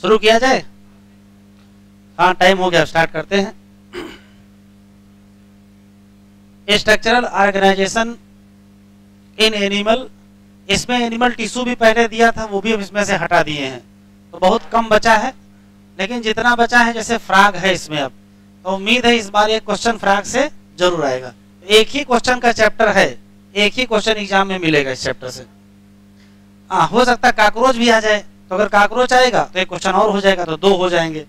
शुरू किया जाए? हाँ, टाइम हो गया, स्टार्ट करते हैं। स्ट्रक्चरल ऑर्गेनाइजेशन इन एनिमल, इसमें एनिमल टिश्यू भी पहले दिया था, वो भी अब इसमें से हटा दिए हैं, तो बहुत कम बचा है। लेकिन जितना बचा है, जैसे फ्रॉग है इसमें अब, तो उम्मीद है इस बार एक क्वेश्चन फ्रॉग से जरूर आएगा। एक ही क्वेश्चन का चैप्टर है, एक ही क्वेश्चन एग्जाम में मिलेगा इस चैप्टर से। हो सकता है कॉकरोच भी आ जाए, तो अगर कॉकरोच आएगा तो एक क्वेश्चन और हो जाएगा, तो 2 हो जाएंगे।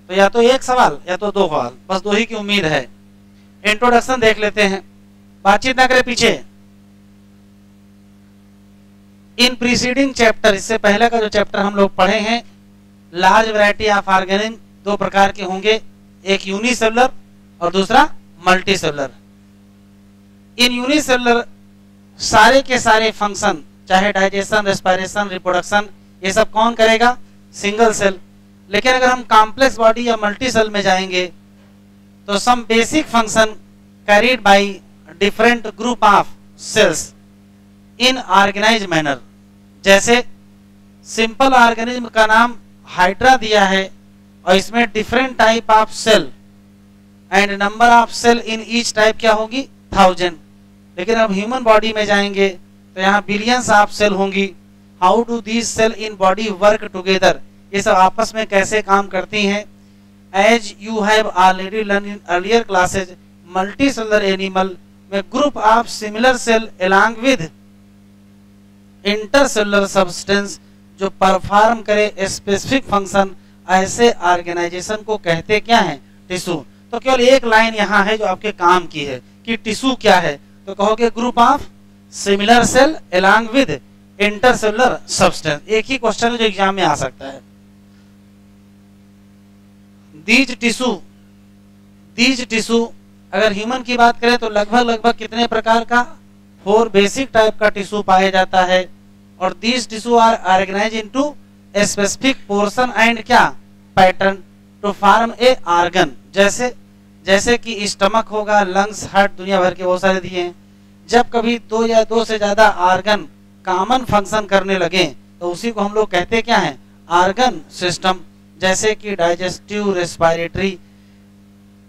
तो या तो एक सवाल या तो 2 सवाल, बस 2 ही की उम्मीद है। इंट्रोडक्शन देख लेते हैं, बातचीत ना करें पीछे। इन प्रीसीडिंग चैप्टर, इससे पहले का जो चैप्टर हम लोग पढ़े हैं, लार्ज वैरायटी ऑफ ऑर्गेनिज्म 2 प्रकार के होंगे, एक यूनिसेलुलर और दूसरा मल्टीसेलुलर। इन यूनिसेलुलर सारे के सारे फंक्शन, चाहे डाइजेशन, रेस्पिरेशन, रिप्रोडक्शन, ये सब कौन करेगा? Single cell. लेकिन अगर हम कॉम्प्लेक्स बॉडी या मल्टी सेल में जाएंगे तो some basic function carried by different group of cells in organized manner. जैसे सिंपल ऑर्गेनिज्म का नाम हाइड्रा दिया है और इसमें different type of cell and number of cell in each type क्या होगी? 1000। लेकिन अब ह्यूमन बॉडी में जाएंगे तो यहाँ बिलियंस ऑफ सेल होंगी। How do these cell in body work together, ये सब आपस में कैसे काम करती हैं? As you have already learn in earlier classes, multi cellular animal में group of similar cell along with intercellular substance जो परफॉर्म करे स्पेसिफिक फंक्शन, ऐसे ऑर्गेनाइजेशन को कहते क्या है? टिश्यू। तो केवल एक लाइन यहाँ है जो आपके काम की है कि टिश्यू क्या है, तो कहोगे group of similar cell along with intercellular substance. एक ही क्वेश्चन है जो एग्जाम में आ सकता है। दीज टिश्यू अगर ह्यूमन की बात करें तो लगभग कितने प्रकार का? 4 बेसिक टाइप का टिश्यू पाया जाता है। और these tissue are organize into specific portion and क्या? Pattern to form a organ. जैसे कि स्टमक होगा, लंग्स, हार्ट, दुनिया भर के बहुत सारे दिए हैं। जब कभी 2 या 2 से ज्यादा ऑर्गन कॉमन फंक्शन करने लगे तो उसी को हम लोग कहते क्या है? Organ system. जैसे कि डाइजेस्टिव, रेस्पिरेटरी।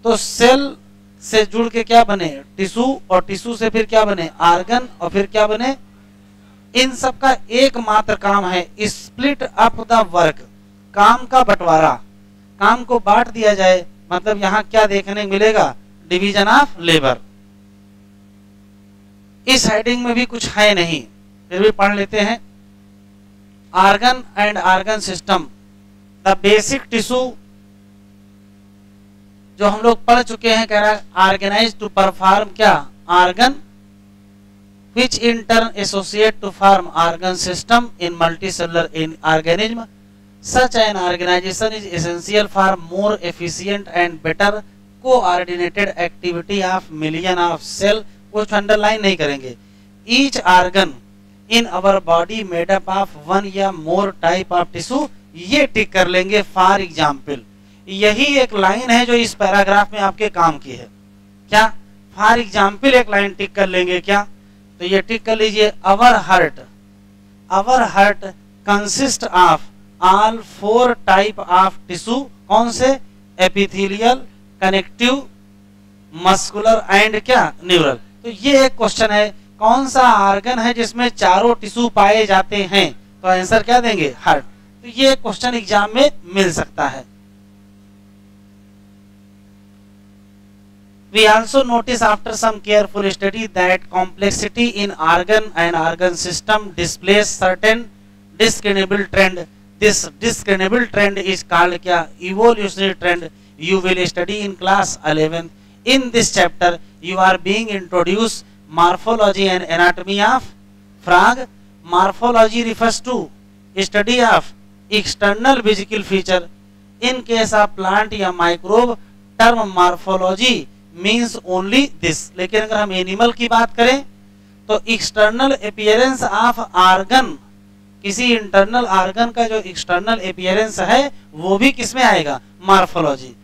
तो सेल से जुड़ के क्या बने? टिश्यू, और टिश्यू से फिर क्या बने? ऑर्गन, और फिर क्या बने? इन सब का एकमात्र काम है स्प्लिट अप द वर्क, काम का बंटवारा, काम को बांट दिया जाए। मतलब यहाँ क्या देखने मिलेगा? Division of labour. इस हेडिंग में भी कुछ है नहीं, फिर भी पढ़ लेते हैं। Organ and organ system, the basic tissue जो हम लोग पढ़ चुके हैं, कह रहा है ऑर्गेनाइज टू परफॉर्म क्या? Organ which in turn associate to form organ system in multicellular organism. Such an organization is essential for more efficient and better coordinated activity of million of cell. कुछ underline नहीं करेंगे। Each organ in our body made up of 1 या more type of tissue, ये टिक कर लेंगे for example. यही एक line है जो इस पैराग्राफ में आपके काम की है। क्या? फॉर एग्जाम्पल एक लाइन टिक कर लेंगे क्या? तो ये टिक कर लीजिए। Our heart consist of all 4 type of tissue. कौन से? एपिथेलियल, कनेक्टिव, मस्कुलर एंड क्या? न्यूरल। तो ये एक क्वेश्चन है, कौन सा ऑर्गन है जिसमें चारों टिश्यू पाए जाते हैं? तो आंसर क्या देंगे? हार्ट। तो ये क्वेश्चन एग्जाम में मिल सकता है। We also notice after some careful study that complexity in organ and organ system displays certain discernible trend. This discernible trend is called क्या? Evolutionary trend. You will study in class 11. In this chapter, you are being introduced morphology and anatomy of frog. Morphology refers to study of external physical feature. In case of plant या microbe, term morphology means only this. लेकिन अगर हम animal की बात करें तो external appearance of organ, किसी internal organ का जो एक्सटर्नल अपीयरेंस है वो भी किसमें आएगा? मॉर्फोलॉजी।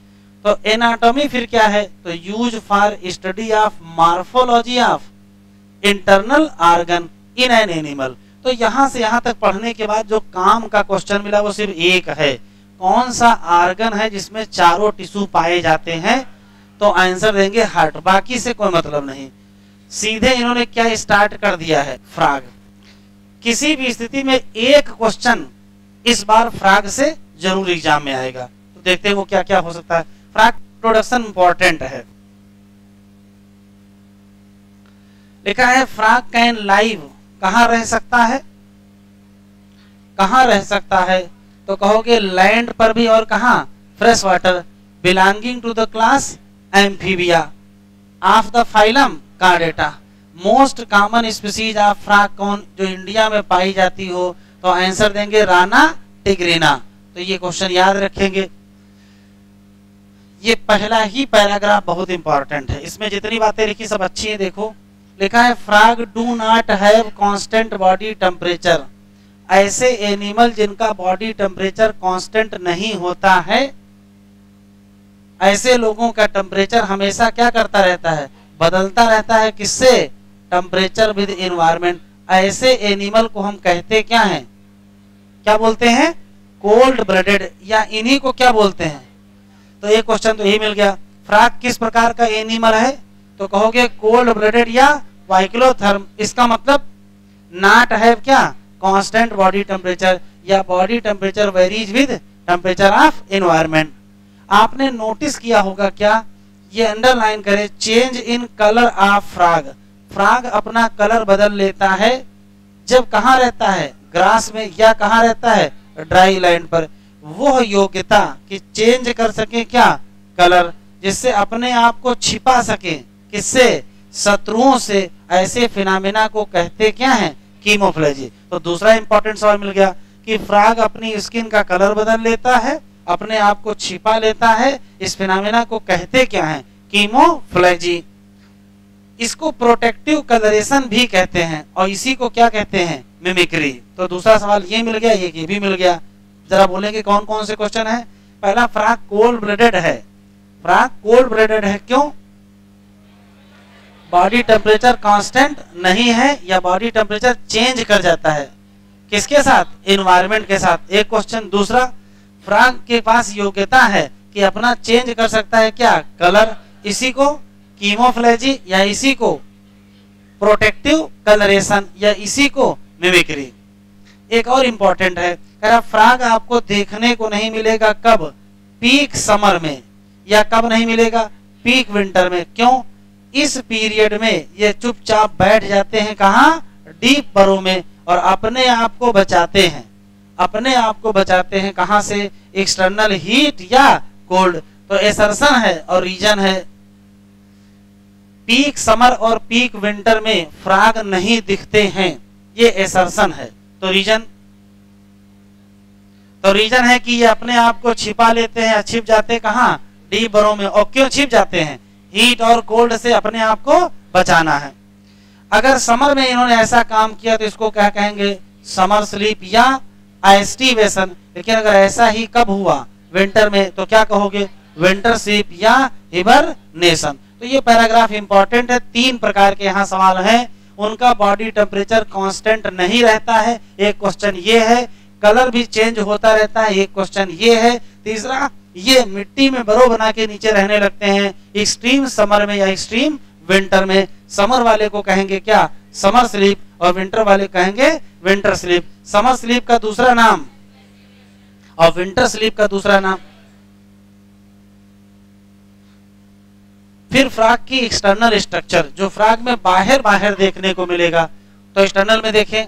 तो एनाटॉमी फिर क्या है? तो use for study of morphology of internal organ in an animal. तो यहां से यहां तक पढ़ने के बाद जो काम का क्वेश्चन मिला वो सिर्फ एक है, कौन सा आर्गन है जिसमें चारों टिश्यू पाए जाते हैं, तो आंसर देंगे हार्ट, बाकी से कोई मतलब नहीं। सीधे इन्होंने क्या स्टार्ट कर दिया है, फ्रॉग। किसी भी स्थिति में एक क्वेश्चन इस बार फ्रॉग से जरूर एग्जाम में आएगा, तो देखते हैं वो क्या क्या हो सकता है। फ्रॉग प्रोडक्शन इंपॉर्टेंट है। लिखा है फ्रॉग कैन लाइव, कहां रह सकता है, कहां रह सकता है, तो कहोगे लैंड पर भी और कहां, fresh water, belonging to the class Amphibia of the phylum Chordata. Most common species of frog कौन जो इंडिया में पाई जाती हो, तो आंसर देंगे राना टिग्रिना। तो ये क्वेश्चन याद रखेंगे। ये पहला ही पैराग्राफ बहुत इंपॉर्टेंट है, इसमें जितनी बातें लिखी सब अच्छी है। देखो लिखा है frog do not have constant body temperature. ऐसे एनिमल जिनका बॉडी टेम्परेचर कांस्टेंट नहीं होता है, ऐसे लोगों का टेम्परेचर हमेशा क्या करता रहता है, बदलता रहता है। किससे, टेम्परेचर विद एनवायरनमेंट। ऐसे एनिमल को हम कहते क्या हैं, क्या बोलते हैं, कोल्ड ब्लडेड, या इन्हीं को क्या बोलते हैं। तो ये क्वेश्चन तो यही मिल गया। फ्रॉग किस प्रकार का एनिमल है, तो कहोगे कोल्ड ब्लडेड या वाइक्लोथर्म। इसका मतलब नॉट हैव क्या, कांस्टेंट बॉडी टेम्परेचर, या body temperature varies with temperature of environment. आपने नोटिस किया होगा क्या, ये अंडरलाइन करें, change in colour of frog. Frog अपना कलर बदल लेता है जब कहाँ रहता है, ग्रास में, या कहाँ रहता है, ड्राई लैंड पर। वो योग्यता कि चेंज कर सके क्या, कलर, जिससे अपने आप को छिपा सके, किससे, शत्रुओं से। ऐसे फिनोमेना को कहते क्या है, कीमोफ्लेजी। तो दूसरा इंपॉर्टेंट सवाल मिल गया कि फ्रॉग अपनी स्किन का कलर बदल लेता है, अपने आप को छिपा लेता है, इस फिनोमेना को कहते क्या है, कीमोफ्लेजी। इसको प्रोटेक्टिव कलरेशन भी कहते हैं, और इसी को क्या कहते हैं, मिमिक्री। तो दूसरा सवाल ये मिल गया, ये भी मिल गया। जरा बोलेंगे कौन कौन से क्वेश्चन है। पहला, फ्रॉग कोल्ड ब्लडेड है। फ्रॉग कोल्ड ब्लडेड है क्यों, बॉडी टेम्परेचर कांस्टेंट नहीं है, या बॉडी टेम्परेचर चेंज कर जाता है, किसके साथ, एनवायरनमेंट के साथ। एक क्वेश्चन। दूसरा, फ्रॉग के पास योग्यता है कि अपना चेंज कर सकता है क्या, कलर, इसी को कीमोफ्लेजी, या इसी को प्रोटेक्टिव कलरेशन, या इसी को मिमिक्री। एक और इंपॉर्टेंट है, फ्रॉग आपको देखने को नहीं मिलेगा कब, पीक समर में, या कब नहीं मिलेगा, पीक विंटर में। क्यों, इस पीरियड में ये चुपचाप बैठ जाते हैं कहाँ, डीप बरो में, और अपने आप को बचाते हैं, अपने आप को बचाते हैं कहां से, एक्सटर्नल हीट या कोल्ड। तो एसर्शन है और रीजन है। पीक समर और पीक विंटर में फ्रॉग नहीं दिखते हैं, ये एसर्शन है। तो रीजन है कि ये अपने आप को छिपा लेते हैं, छिप जाते कहाँ, डीप बरो में। और क्यों छिप जाते हैं, हीट और कोल्ड से अपने आप को बचाना है। अगर समर में इन्होंने ऐसा काम किया तो इसको क्या कहेंगे, समर स्लीप या एस्टिवेशन। लेकिन अगर ऐसा ही कब हुआ, विंटर में, तो क्या कहोगे, विंटर स्लीप या हिबरनेशन। तो ये पैराग्राफ इंपॉर्टेंट है। 3 प्रकार के यहाँ सवाल हैं। उनका बॉडी टेम्परेचर कांस्टेंट नहीं रहता है, एक क्वेश्चन ये है। कलर भी चेंज होता रहता है, एक क्वेश्चन ये है। तीसरा, ये मिट्टी में बरो बना के नीचे रहने लगते हैं, एक्सट्रीम समर में या एक्सट्रीम विंटर में। समर वाले को कहेंगे क्या, समर स्लीप, और विंटर वाले कहेंगे विंटर स्लीप। समर स्लीप का दूसरा नाम और विंटर स्लीप का दूसरा नाम। फिर फ्रॉग की एक्सटर्नल स्ट्रक्चर, जो फ्रॉग में बाहर देखने को मिलेगा। तो एक्सटर्नल में देखें,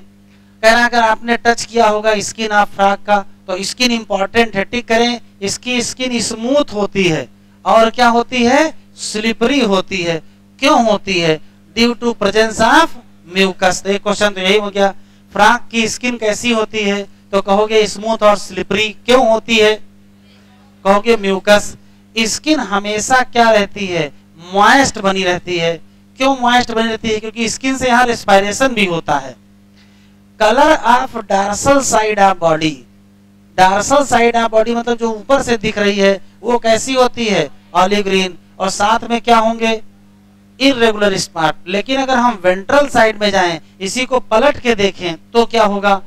कह रहा है अगर आपने टच किया होगा स्किन ऑफ फ्रॉग का, तो स्किन इंपॉर्टेंट है, टिक करें। इसकी स्किन स्मूथ होती है और क्या होती है, स्लिपरी होती है। क्यों होती है, due to presence of mucus. एक क्वेश्चन तो यही हो गया, फ्रॉग की स्किन कैसी होती है, तो कहोगे स्मूथ और स्लिपरी। क्यों होती है, कहोगे म्यूकस। स्किन हमेशा क्या रहती है, मॉइस्ट बनी रहती है। क्यों मॉइस्ट बनी रहती है, क्योंकि स्किन से यहाँ रेस्पिरेशन भी होता है। Colour of dorsal side of body, dorsal side of body मतलब जो ऊपर से दिख रही है वो कैसी होती है, ऑलिव ग्रीन। और साथ में क्या होंगे, इरेगुलर स्पॉट। लेकिन अगर हम वेंट्रल साइड में जाएं, इसी को पलट के देखें, तो क्या होगा,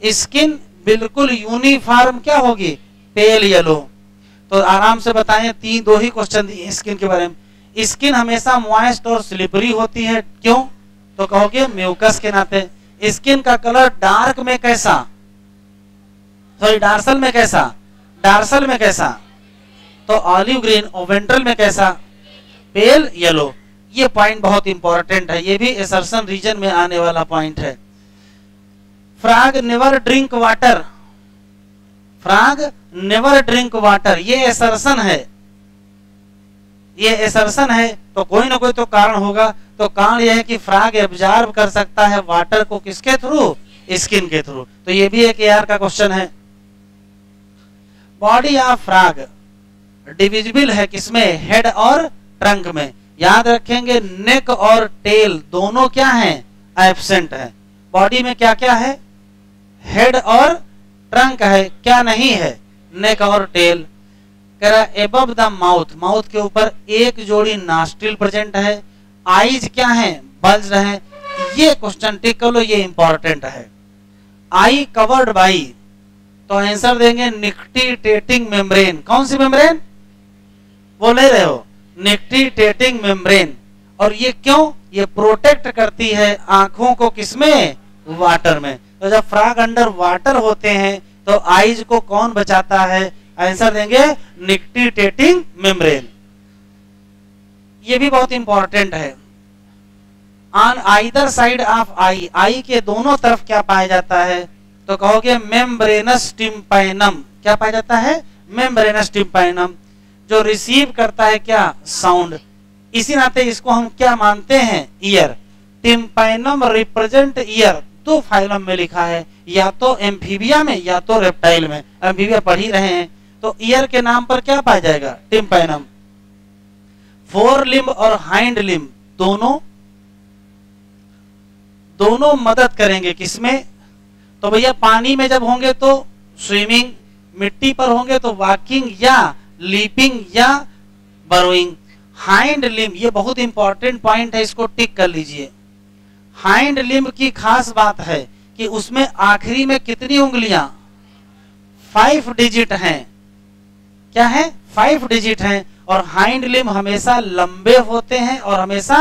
स्किन बिल्कुल यूनिफॉर्म क्या होगी, पेल येलो। तो आराम से बताएं, दो ही क्वेश्चन दिए स्किन के बारे में। स्किन हमेशा मॉइस्ट और स्लिपरी होती है, क्यों? तो कहोगे म्यूकस के नाते। स्किन का कलर डार्क में कैसा, सॉरी डार्सल में कैसा, डार्सल में कैसा, तो ऑलिव ग्रीन। और वेंट्रल में कैसा, पेल येलो। ये पॉइंट बहुत इंपॉर्टेंट है, ये भी असर्शन रीजन में आने वाला पॉइंट है। Frog never drink water, frog never drink water, ये असर्शन है, ये असर्शन है। तो कोई ना कोई तो कारण होगा। तो कारण यह है कि फ्रॉग एब्जॉर्ब कर सकता है वाटर को, किसके थ्रू, स्किन के थ्रू। तो ये भी एक एआर का क्वेश्चन है। बॉडी ऑफ फ्रॉग डिविजिबल है किसमें, हेड और ट्रंक में। याद रखेंगे नेक और टेल दोनों क्या हैं, एब्सेंट है। बॉडी में क्या क्या है, हेड और ट्रंक है, क्या नहीं है, नेक और टेल। कह रहा एबव द माउथ, माउथ के ऊपर एक जोड़ी नॉस्ट्रिल प्रेजेंट है। आईज क्या है, बल्ज है। ये क्वेश्चन टिक कर लो, ये इंपॉर्टेंट है। आई कवर्ड बाई, तो आंसर देंगे निक्टिटेटिंग मेम्ब्रेन। कौन सी मेम्ब्रेन बोल रहे हो, निक्टिटेटिंग मेम्ब्रेन। और ये क्यों, ये प्रोटेक्ट करती है आंखों को, किसमें, वाटर में। तो जब फ्रॉग अंडर वाटर होते हैं तो आईज को कौन बचाता है, आंसर देंगे निक्टिटेटिंग मेम्ब्रेन। ये भी बहुत इंपॉर्टेंट है। ऑन आइदर साइड ऑफ आई, आई के दोनों तरफ क्या पाया जाता है, तो कहोगे मेम्ब्रेनस टिम्पैनम। क्या पाया जाता है, मेम्ब्रेनस टिम्पैनम, जो रिसीव करता है क्या, साउंड। इसी नाते इसको हम क्या मानते हैं, ईयर। Tympanum represent year. दो फाइलम में लिखा है, या तो एम्फीबिया में या तो रेप्टाइल में। एम्फीबिया पढ़ ही रहे हैं, तो ईयर के नाम पर क्या पाया जाएगा, टिम्पैनम। फोर लिम्ब और हाइंड लिम्ब दोनों मदद करेंगे किसमें, तो भैया पानी में जब होंगे तो स्विमिंग, मिट्टी पर होंगे तो वॉकिंग या लीपिंग या बरोइंग। हाइंड लिम्ब, ये बहुत इंपॉर्टेंट पॉइंट है, इसको टिक कर लीजिए। हाइंड लिम्ब की खास बात है कि उसमें आखिरी में कितनी उंगलियां, 5 डिजिट हैं। क्या है, 5 डिजिट हैं। और हाइंड लिम्ब हमेशा लंबे होते हैं और हमेशा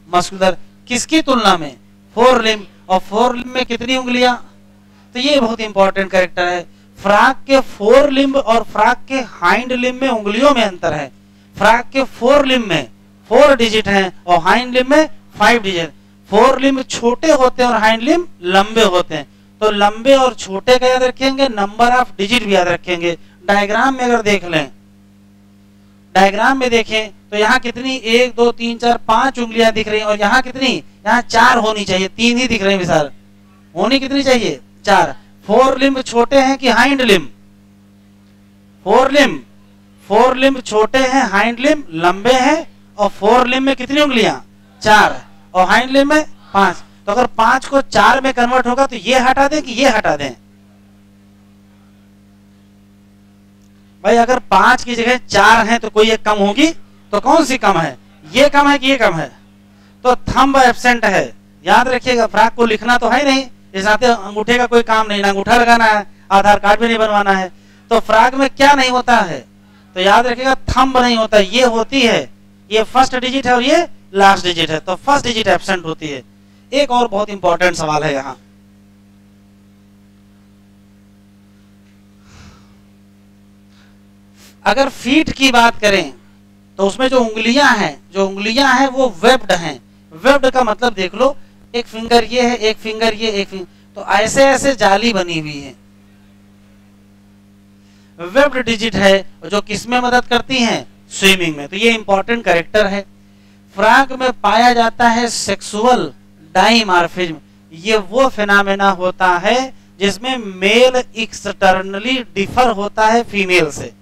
मस्कुलर। किसकी तुलना में, 4 लिम्ब। और 4 लिम्ब में कितनी उंगलियां, तो ये बहुत इंपॉर्टेंट कैरेक्टर है। फ्रॉग के 4 लिम्ब और फ्रॉग के हाइंड लिम्ब में उंगलियों में अंतर है। फ्रॉग के 4 लिम्ब में 4 डिजिट हैं और हाइंड लिम्ब में 5 डिजिट। 4 लिम्ब छोटे होते हैं और हाइंड लिम्ब लंबे होते हैं। तो लंबे और छोटे का याद रखेंगे, नंबर ऑफ डिजिट भी याद रखेंगे। डायग्राम में अगर देख लें, डायग्राम में देखें तो यहाँ कितनी 1 2 3 4 5 उंगलियां दिख रही हैं। और यहाँ कितनी, यहाँ 4 होनी चाहिए, 3 ही दिख रहे हैं विशाल। होनी कितनी चाहिए, 4। 4 लिम्ब छोटे हैं कि हाइंड लिम्ब, 4 लिम्ब छोटे हैं, हाइंड लिम्ब लंबे हैं। और 4 लिम्ब में कितनी उंगलियां, 4। और हाइंड लिम्ब में 5। तो अगर 5 को 4 में कन्वर्ट होगा तो ये हटा दें कि ये हटा दें, भाई अगर 5 की जगह 4 है तो कोई एक कम होगी, तो कौन सी कम है, ये कम है कि ये कम है, तो थंब एब्सेंट है। याद रखिएगा, फ्रॉग को लिखना तो है नहीं, इस नाते अंगूठे का कोई काम नहीं, ना अंगूठा लगाना है, आधार कार्ड भी नहीं बनवाना है। तो फ्रॉग में क्या नहीं होता है, तो याद रखिएगा थंब नहीं होता, ये होती है, ये फर्स्ट डिजिट है और ये लास्ट डिजिट है, तो फर्स्ट डिजिट एब्सेंट होती है। एक और बहुत इंपॉर्टेंट सवाल है यहाँ, अगर फीट की बात करें तो उसमें जो उंगलियां हैं वो वेब्ड हैं। वेब्ड का मतलब देख लो, एक फिंगर ये है, एक फिंगर ये, एक फिंगर, तो ऐसे ऐसे जाली बनी हुई है, वेब्ड डिजिट है, जो किसमें मदद करती हैं, स्विमिंग में। तो ये इंपॉर्टेंट कैरेक्टर है। फ्रॉग में पाया जाता है सेक्सुअल डाइमॉर्फिज्म। ये वो फिनोमेना होता है जिसमें मेल एक्सटर्नली डिफर होता है फीमेल से।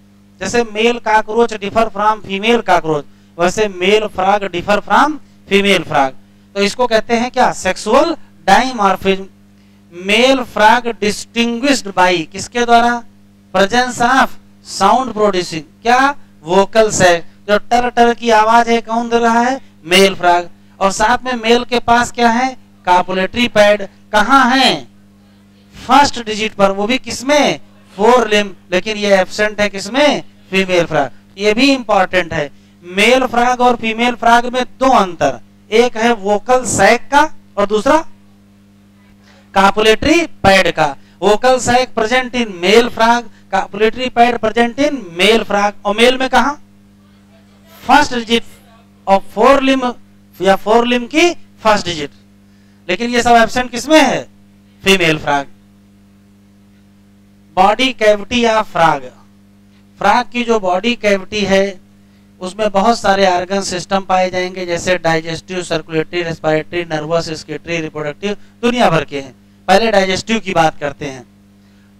जैसे male cockroach differ from female cockroach, वैसे male frog differ from female frog. तो इसको कहते हैं क्या, sexual dimorphism. Male frog distinguished by किसके द्वारा, प्रेजेंस ऑफ साउंड प्रोड्यूसिंग, क्या, वोकल सैक। जो टर टर की आवाज है कौन दे रहा है, मेल फ्रॉग। और साथ में मेल के पास क्या है, कॉपुलेटरी पैड। कहाँ है, फर्स्ट डिजिट पर, वो भी किसमें, 4 लिम्ब, लेकिन ये एब्सेंट है किसमें? Female frog. ये भी इंपॉर्टेंट है। मेल फ्रॉग और फीमेल फ्रॉग में 2 अंतर, एक है वोकल सैक का और दूसरा कापुलेटरी पैड का। Vocal sac present in male frog, copulatory pad present in male frog. और मेल में कहा? फर्स्ट डिजिट और 4 लिम्ब या 4 लिम्ब की फर्स्ट डिजिट, लेकिन ये सब एब्सेंट किसमें है? Female frog. बॉडी कैविटी या फ्रॉग, फ्रॉग की जो बॉडी कैविटी है उसमें बहुत सारे ऑर्गन सिस्टम पाए जाएंगे, जैसे digestive, circulatory, respiratory, nervous, excretory, reproductive, दुनिया भर के हैं। पहले डाइजेस्टिव की बात करते हैं।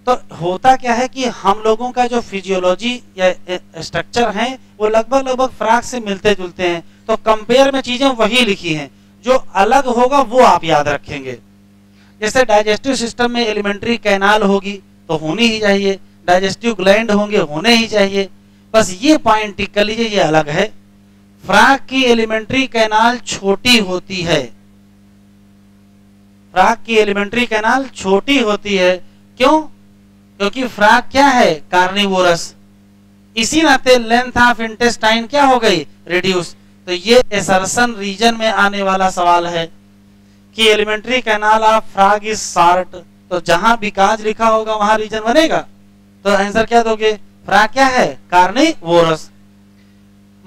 तो होता क्या है कि हम लोगों का जो फिजियोलॉजी या स्ट्रक्चर है वो लगभग फ्रॉग से मिलते जुलते हैं। तो कंपेयर में चीजें वही लिखी हैं, जो अलग होगा वो आप याद रखेंगे। जैसे डाइजेस्टिव सिस्टम में एलिमेंट्री कैनाल होगी तो होनी ही चाहिए, डाइजेस्टिव ग्लैंड होंगे, होने ही चाहिए। बस ये पॉइंट टिक कर लीजिए, ये अलग है। फ्रॉग की एलिमेंट्री कैनाल छोटी होती है, फ्रॉग की एलिमेंट्री कैनाल छोटी होती है। क्यों? क्योंकि फ्रॉग क्या है? कार्निवोरस। इसी नाते लेंथ ऑफ इंटेस्टाइन क्या हो गई? रिड्यूस। तो ये एसर्शन रीजन में आने वाला सवाल है कि alimentary canal of frog is short. तो जहां बिकाज लिखा होगा वहां रीजन बनेगा। तो आंसर क्या दोगे? फ्रॉग क्या है? कार्निवोरस।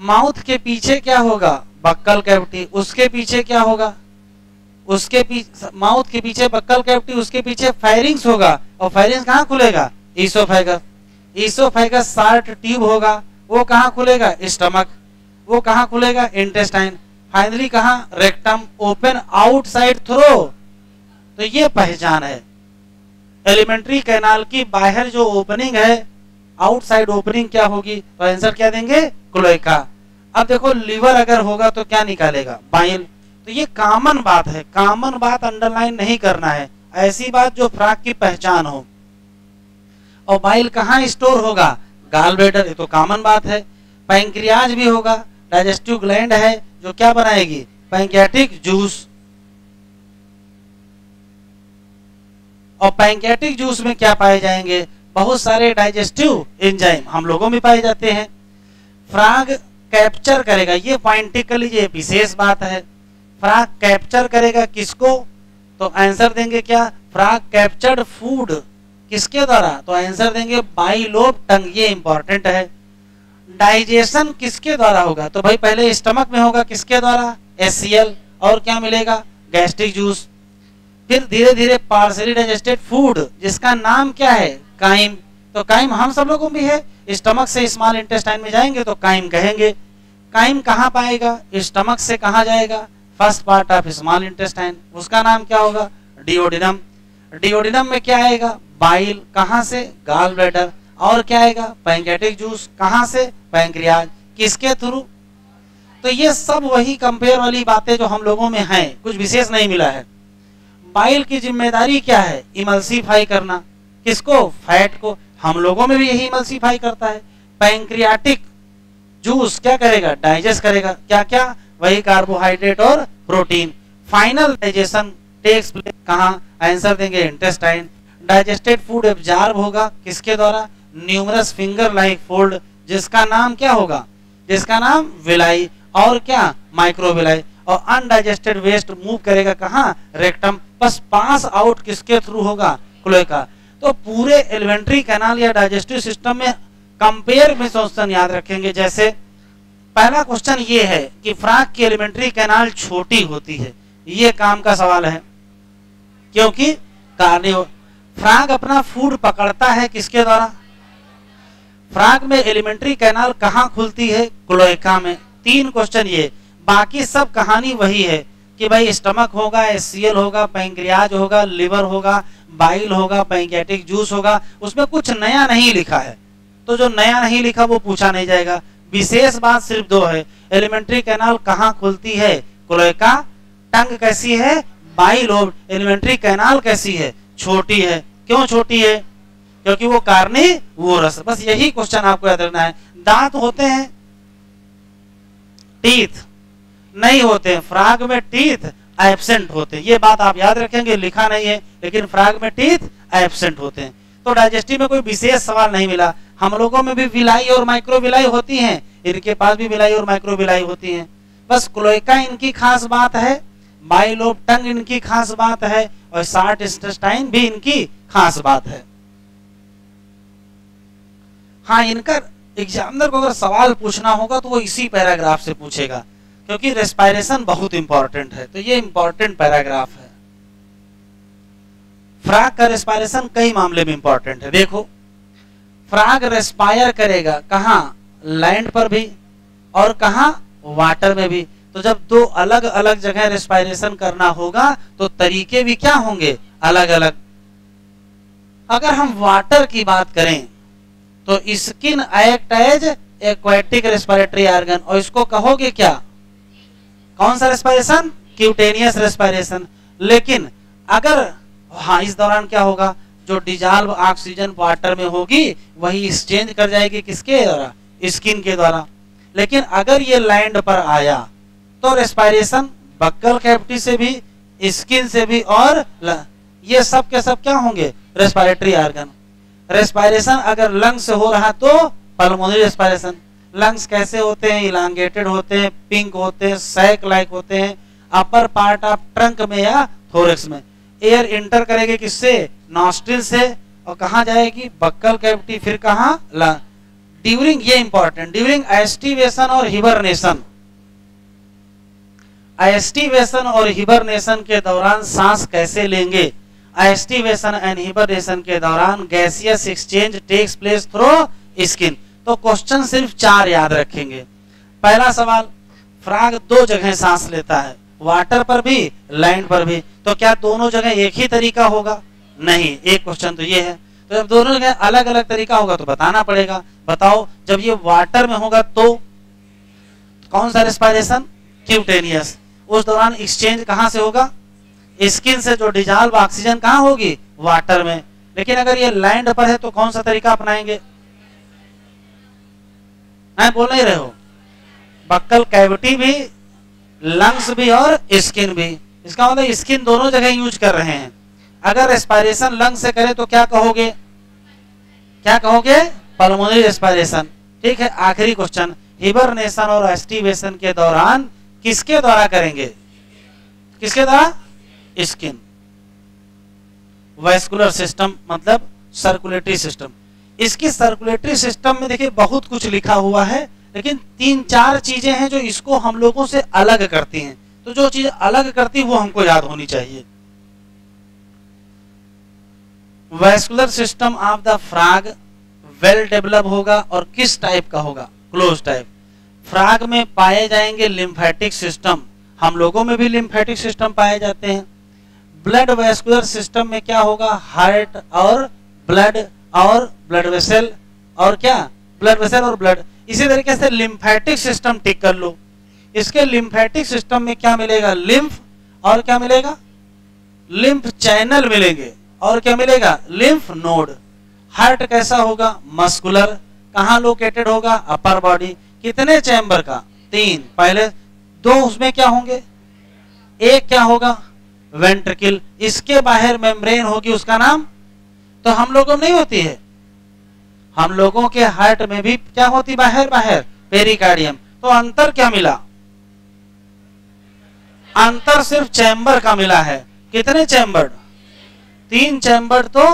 माउथ के पीछे क्या होगा? Buccal cavity. उसके पीछे क्या होगा? उसके पीछे, माउथ के पीछे बक्कल कैविटी, उसके पीछे फायरिंग्स होगा। और फायरिंग्स कहाँ खुलेगा? ईसोफेगस। ईसोफेगस शॉर्ट ट्यूब होगा, वो कहाँ खुलेगा? स्टमक। वो कहाँ खुलेगा? इंटेस्टाइन। फाइनली कहाँ? Rectum, open outside through. तो ये पहचान है। एलिमेंट्री कैनाल की बाहर जो ओपनिंग है, आउटसाइड ओपनिंग क्या होगी? तो आंसर क्या देंगे? क्लोएका। अब देखो लीवर अगर होगा तो क्या निकालेगा? बाइल। तो ये कॉमन बात है, कॉमन बात अंडरलाइन नहीं करना है, ऐसी बात जो फ्रॉग की पहचान हो। और बाइल कहाँ स्टोर होगा? गाल ब्लैडर, ये तो कॉमन बात है। पैंक्रियाज भी होगा, डाइजेस्टिव ग्लैंड है जो क्या बनाएगी? Pancreatic juice. और पैंक्रियाटिक जूस में क्या पाए जाएंगे? बहुत सारे डाइजेस्टिव एंजाइम हम लोगों में पाए जाते हैं। फ्रॉग कैप्चर करेगा, ये पॉइंट टिक कर लीजिए, विशेष बात है। फ्रॉग कैप्चर करेगा किसको? तो आंसर देंगे क्या? फ्रॉग कैप्चर्ड फूड किसके द्वारा? तो आंसर देंगे बाइलोब टंग। ये इंपॉर्टेंट है। डाइजेशन किसके द्वारा होगा? तो भाई पहले स्टमक में होगा, किसके द्वारा? HCl। और क्या मिलेगा? Gastric juice. फिर धीरे धीरे पार्सली डाइजेस्टेड फूड, जिसका नाम क्या है? काइम। तो काइम हम सब लोगों में है। स्टमक से स्मॉल इंटेस्टाइन में जाएंगे तो काइम कहेंगे। काइम कहाँ पाएगा? स्टमक से कहाँ जाएगा? First part of small intestine. उसका नाम क्या होगा? डिओडिनम। डिओडिनम में क्या आएगा? बाइल। कहाँ से? Gall bladder. और क्या आएगा? Pancreatic juice. कहाँ से? पैंक्रियाज। किसके थ्रू? तो ये सब वही कंपेयर वाली बातें जो हम लोगों में हैं, कुछ विशेष नहीं मिला है। बाइल की जिम्मेदारी क्या है? इमल्सिफाई करना। किसको? फैट को। हम लोगों में भी यही इमल्सिफाई करता है। पैंक्रियाटिक जूस क्या करेगा? डाइजेस्ट करेगा। क्या क्या? वही कार्बोहाइड्रेट और protein. Final digestion takes place कहाँ? आंसर देंगे इंटेस्टाइन। डाइजेस्टेड फूड एब्जॉर्ब होगा किसके द्वारा? न्यूमरस फिंगर लाइक फोल्ड, जिसका नाम क्या होगा? जिसका नाम विलाई। और क्या? माइक्रोविलाई। और अनडाइजेस्टेड वेस्ट मूव करेगा कहाँ? रेक्टम। बस पास आउट किसके थ्रू होगा? क्लोएका। तो पूरे एलिमेंट्री कैनाल या डाइजेस्टिव सिस्टम में कंपेयर में क्वेश्चन याद रखेंगे। जैसे पहला क्वेश्चन ये है कि फ्रॉग की एलिमेंट्री कैनाल छोटी होती है, ये काम का सवाल है। क्योंकि फ्रॉग अपना फूड पकड़ता है किसके द्वारा? फ्रॉग में एलिमेंट्री कैनाल कहाँ खुलती है? क्लोएका में। 3 क्वेश्चन ये, बाकी सब कहानी वही है कि भाई स्टमक होगा, HCl होगा, पैंक्रियाज होगा, लिवर होगा, बाइल होगा, पैंक्रियाटिक जूस होगा। उसमें कुछ नया नहीं लिखा है, तो जो नया नहीं लिखा वो पूछा नहीं जाएगा। विशेष बात सिर्फ 2 है। एलिमेंट्री कैनाल कहाँ खुलती है? क्लोएका। टंग कैसी है? बाइलोब। एलिमेंट्री कैनाल कैसी है? छोटी है। क्यों छोटी है? क्योंकि वो कार्निवोरस। बस यही क्वेश्चन आपको याद रखना है। दांत होते हैं? टीथ नहीं होते हैं। फ्रॉग में टीथ एब्सेंट होते हैं, ये बात आप याद रखेंगे, लिखा नहीं है, लेकिन फ्रॉग में टीथ एब्सेंट होते हैं। तो डाइजेस्टिव में कोई विशेष सवाल नहीं मिला। हम लोगों में भी विलाई और माइक्रोविलाई होती हैं, इनके पास भी विलाई और माइक्रोविलाई होती हैं। बस क्लोएका इनकी खास बात है, बाइलोब टंग इनकी खास बात है, और शॉर्ट इंटेस्टाइन भी इनकी खास बात है। हाँ, इनका एग्जामिनर को अगर सवाल पूछना होगा तो वो इसी पैराग्राफ से पूछेगा, क्योंकि रेस्पिरेशन बहुत इंपॉर्टेंट है। तो ये इंपॉर्टेंट पैराग्राफ है। फ्रॉग का रेस्पिरेशन कई मामले में इंपॉर्टेंट है। देखो, फ्रॉग रेस्पायर करेगा कहाँ, लैंड पर भी और कहाँ, वाटर में भी। तो जब दो अलग अलग जगह रेस्पिरेशन करना होगा तो तरीके भी क्या होंगे, अलग अलग। अगर हम वाटर की बात करें तो skin act as aquatic respiratory organ, और इसको कहोगे क्या, कौन सा रेस्पिरेशन, क्यूटेनियस रेस्पिरेशन। लेकिन अगर हाँ, इस दौरान क्या होगा, जो डिजॉल्व ऑक्सीजन वाटर में होगी वही एक्सचेंज कर जाएगी किसके द्वारा, स्किन के द्वारा। लेकिन अगर ये लैंड पर आया तो रेस्पिरेशन बक्कल कैविटी से भी, स्किन से भी, और ये सब के सब क्या होंगे, रेस्पिरेटरी ऑर्गन। रेस्पिरेशन अगर लंग्स से हो रहा तो पल्मोनरी रेस्पिरेशन। लंग्स कैसे होते हैं, इलांगेटेड होते हैं, पिंक होते हैं, सैक लाइक होते हैं, अपर पार्ट ऑफ ट्रंक में या थोरैक्स में। एयर इंटर करेगी किससे, नॉस्ट्रिल से, और कहाँ जाएगी, बक्कल कैविटी, फिर कहाँ, ड्यूरिंग, ये इंपॉर्टेंट, ड्यूरिंग एस्टिवेशन और हिबरनेशन। एस्टिवेशन और हिबरनेशन के दौरान सांस कैसे लेंगे, एस्टिवेशन एंड हिबरनेशन के दौरान gaseous exchange takes place through skin. तो क्वेश्चन सिर्फ 4 याद रखेंगे। पहला सवाल, फ्रॉग 2 जगह सांस लेता है, वाटर पर भी, लैंड पर भी। तो क्या दोनों जगह एक ही तरीका होगा, नहीं। एक क्वेश्चन तो ये है। तो जब दोनों जगह अलग अलग तरीका होगा तो बताना पड़ेगा। बताओ, जब ये वाटर में होगा तो कौन सा रेस्पिरेशन, क्यूटेनियस। उस दौरान एक्सचेंज कहां से होगा, स्किन से। जो डिजॉल्व ऑक्सीजन कहां होगी, वाटर में। लेकिन अगर ये लैंड पर है तो कौन सा तरीका अपनाएंगे, बोल नहीं रहे हो, बक्कल कैविटी भी, लंग्स भी और स्किन भी। इसका मतलब स्किन दोनों जगह यूज कर रहे हैं। अगर रेस्पिरेशन लंग्स से करें तो क्या कहोगे, क्या कहोगे, पल्मोनरी रेस्पिरेशन। ठीक है। आखिरी क्वेश्चन, हिबरनेशन और एस्टिवेशन के दौरान किसके द्वारा करेंगे, किसके द्वारा, स्किन। वैस्कुलर सिस्टम मतलब सर्कुलेटरी सिस्टम। इसकी सर्कुलेटरी सिस्टम में देखिए बहुत कुछ लिखा हुआ है, लेकिन 3-4 चीजें हैं जो इसको हम लोगों से अलग करती हैं। तो जो चीज अलग करती है वो हमको याद होनी चाहिए। Vascular system of the frog well develop होगा और किस टाइप का होगा, क्लोज टाइप। फ्रॉग में पाए जाएंगे लिम्फेटिक सिस्टम, हम लोगों में भी लिम्फेटिक सिस्टम पाए जाते हैं। ब्लड वैस्कुलर सिस्टम में क्या होगा, हार्ट और ब्लड वेसल और क्या, ब्लड वेसल और ब्लड। इसी तरीके से लिम्फेटिक सिस्टम टिक कर लो। इसके लिम्फेटिक सिस्टम में क्या मिलेगा, लिम्फ, और क्या मिलेगा, लिम्फ चैनल मिलेंगे, और क्या मिलेगा, लिम्फ नोड। हार्ट कैसा होगा, मस्कुलर, कहां लोकेटेड होगा, अपर बॉडी। कितने चैम्बर का, 3। पहले 2 उसमें क्या होंगे, एक क्या होगा, वेंट्रिकल। इसके बाहर मेम्ब्रेन होगी, उसका नाम, तो हम लोगों में नहीं होती है, हम लोगों के हार्ट में भी क्या होती, बाहर पेरिकार्डियम। तो अंतर क्या मिला, अंतर सिर्फ चैम्बर का मिला है। कितने चैम्बर, 3 चैम्बर तो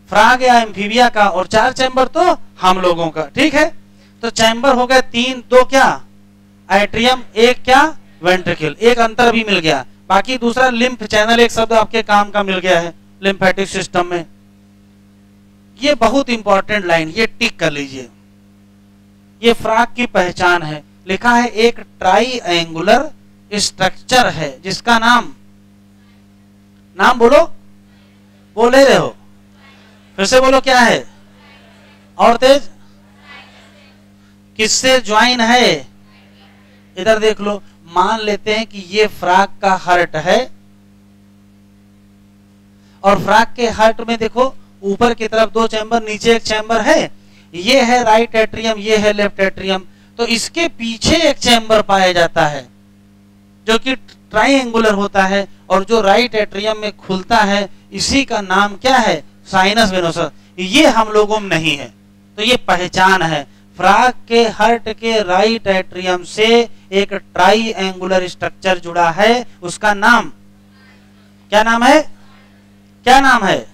फ्रॉग या एम्फीबिया का, और 4 चैम्बर तो हम लोगों का। ठीक है। तो चैम्बर हो गए 3, 2 क्या, एट्रियम, 1 क्या, वेंट्रिकल। एक अंतर भी मिल गया। बाकी दूसरा लिम्फ चैनल, एक शब्द आपके काम का मिल गया है लिम्फेटिक सिस्टम में। ये बहुत इंपॉर्टेंट लाइन, ये टिक कर लीजिए। ये फ्रॉग की पहचान है। लिखा है एक ट्राइएंगुलर स्ट्रक्चर है जिसका नाम बोलो, बोल रहे हो, फिर से बोलो, क्या है, और तेज, किससे ज्वाइन है, इधर देख लो। मान लेते हैं कि ये फ्रॉग का हार्ट है, और फ्रॉग के हार्ट में देखो ऊपर की तरफ 2 चैम्बर, नीचे एक चैम्बर है। ये है राइट एट्रियम, ये है लेफ्ट एट्रियम। तो इसके पीछे एक चैम्बर पाया जाता है जो कि ट्राइएंगुलर होता है, और जो राइट एट्रियम में खुलता है, इसी का नाम क्या है, साइनस वेनोसस, ये हम लोगों में नहीं है। तो ये पहचान है। फ्रॉग के हार्ट के राइट एट्रियम से एक ट्राइएंगुलर स्ट्रक्चर जुड़ा है, उसका नाम क्या नाम है? क्या नाम है?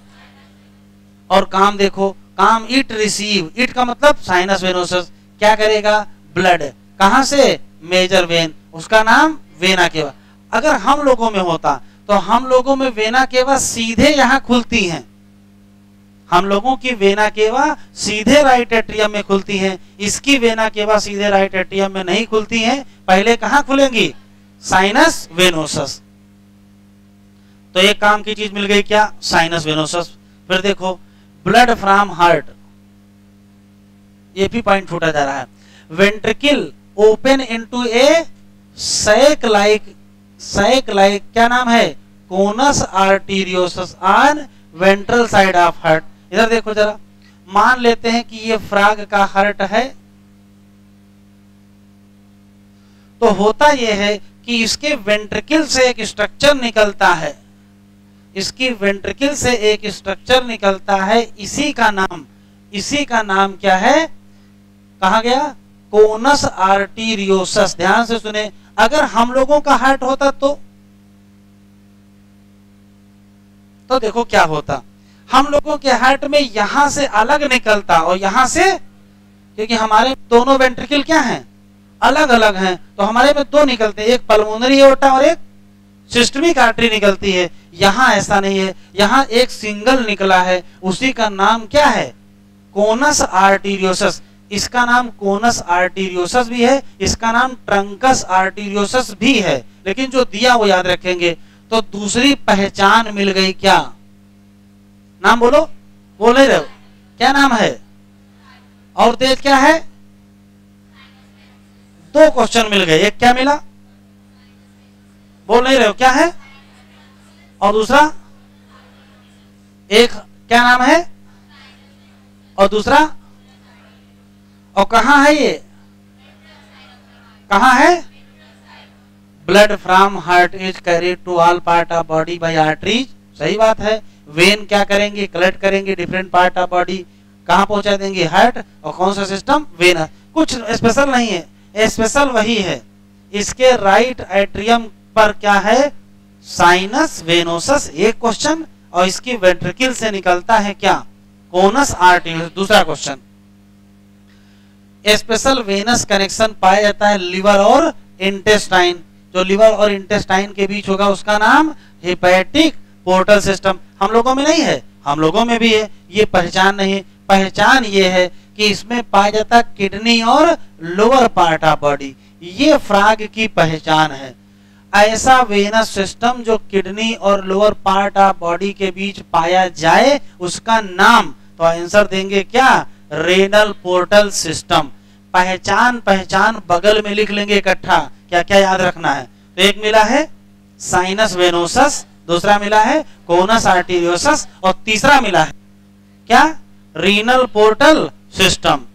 और काम देखो, काम इट रिसीव, इट का मतलब साइनस वेनोसस क्या करेगा? ब्लड कहां से? मेजर वेन, उसका नाम वेना केवा। अगर हम लोगों में होता तो हम लोगों में वेना केवा सीधे यहां खुलती हैं, हम लोगों की वेना केवा सीधे राइट एट्रियम में खुलती हैं, इसकी वेना केवा सीधे राइट एट्रियम में नहीं खुलती हैं, पहले कहां खुलेंगी? Sinus venosus. तो एक काम की चीज मिल गई, क्या? Sinus venosus. फिर देखो ब्लड फ्रॉम हार्ट, ये भी पॉइंट छूटा जा रहा है। Ventricle open into a sac like क्या नाम है? Conus arteriosus on ventral side of heart. इधर देखो जरा, मान लेते हैं कि ये फ्रॉग का हार्ट है, तो होता यह है कि इसके वेंट्रिकल से एक स्ट्रक्चर निकलता है, इसकी वेंट्रिकल से एक स्ट्रक्चर निकलता है, इसी का नाम क्या है? कहा गया? कोनस आर्टीरियोसस। ध्यान से सुने, अगर हम लोगों का हार्ट होता तो देखो क्या होता। हम लोगों के हार्ट में यहां से अलग निकलता और यहां से, क्योंकि हमारे दोनों वेंट्रिकल क्या हैं? अलग अलग हैं, तो हमारे में दो निकलते हैं, एक पल्मोनरी एओर्टा और एक सिस्टमिक आर्टरी निकलती है। यहां ऐसा नहीं है, यहां एक सिंगल निकला है, उसी का नाम क्या है? कोनस आर्टीरियोसस। इसका नाम कोनस आर्टीरियोसस भी है, इसका नाम ट्रंकस आर्टीरियोसस भी है, लेकिन जो दिया वो याद रखेंगे। तो दूसरी पहचान मिल गई, क्या नाम? बोलो, बोल नहीं रहे हो? क्या नाम है? और तेज क्या है? दो क्वेश्चन मिल गए, एक क्या मिला? बोल नहीं रहे हो? क्या है? और दूसरा एक क्या नाम है? और दूसरा, और कहां है ये? कहां है? Blood from heart is carried to all part of body by arteries. सही बात है। वेन क्या करेंगे? कलेक्ट करेंगे डिफरेंट पार्ट ऑफ बॉडी, कहां पहुंचा देंगे? हार्ट। और कौन सा सिस्टम? वेन। कुछ स्पेशल नहीं है, स्पेशल वही है, इसके राइट एट्रियम पर क्या है? साइनस वेनोसस, एक क्वेश्चन, और इसकी वेंट्रिकल से निकलता है क्या? कोनस आर्टीरियोसस, दूसरा क्वेश्चन। स्पेशल वेनस कनेक्शन पाया जाता है लिवर और इंटेस्टाइन, जो लिवर और इंटेस्टाइन के बीच होगा उसका नाम हेपेटिक पोर्टल सिस्टम। हम लोगों में नहीं है, हम लोगों में भी है, ये पहचान नहीं। पहचान ये है कि इसमें पाया जाता किडनी और लोअर पार्ट ऑफ बॉडी, ये फ्रॉग की पहचान है। ऐसा वेनस सिस्टम जो किडनी और लोअर पार्ट ऑफ बॉडी के बीच पाया जाए, उसका नाम, तो आंसर देंगे क्या? Renal portal system. पहचान बगल में लिख लेंगे इकट्ठा, क्या क्या याद रखना है। तो एक मिला है साइनस वेनोसस, दूसरा मिला है कोनस आर्टीरियोसस, और तीसरा मिला है क्या? Renal portal system.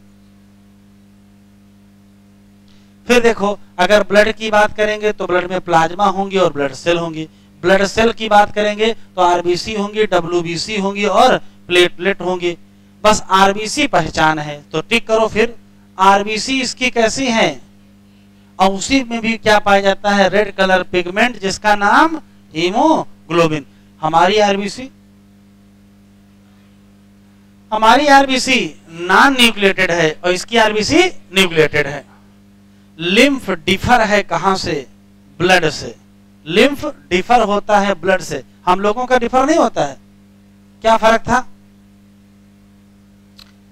फिर देखो, अगर ब्लड की बात करेंगे तो ब्लड में प्लाज्मा होंगी और ब्लड सेल होंगी। ब्लड सेल की बात करेंगे तो आरबीसी होंगी, डब्ल्यूबीसी होंगी और प्लेटलेट होंगी। बस आरबीसी पहचान है, तो टिक करो। फिर आरबीसी इसकी कैसी है? और उसी में भी क्या पाया जाता है? रेड कलर पिगमेंट, जिसका नाम हीमोग्लोबिन। हमारी आरबीसी नॉन न्यूक्लिएटेड है और इसकी आरबीसी न्यूक्लिएटेड है। लिम्फ डिफर है कहां से? ब्लड से। लिम्फ डिफर होता है ब्लड से, हम लोगों का डिफर नहीं होता है। क्या फर्क था?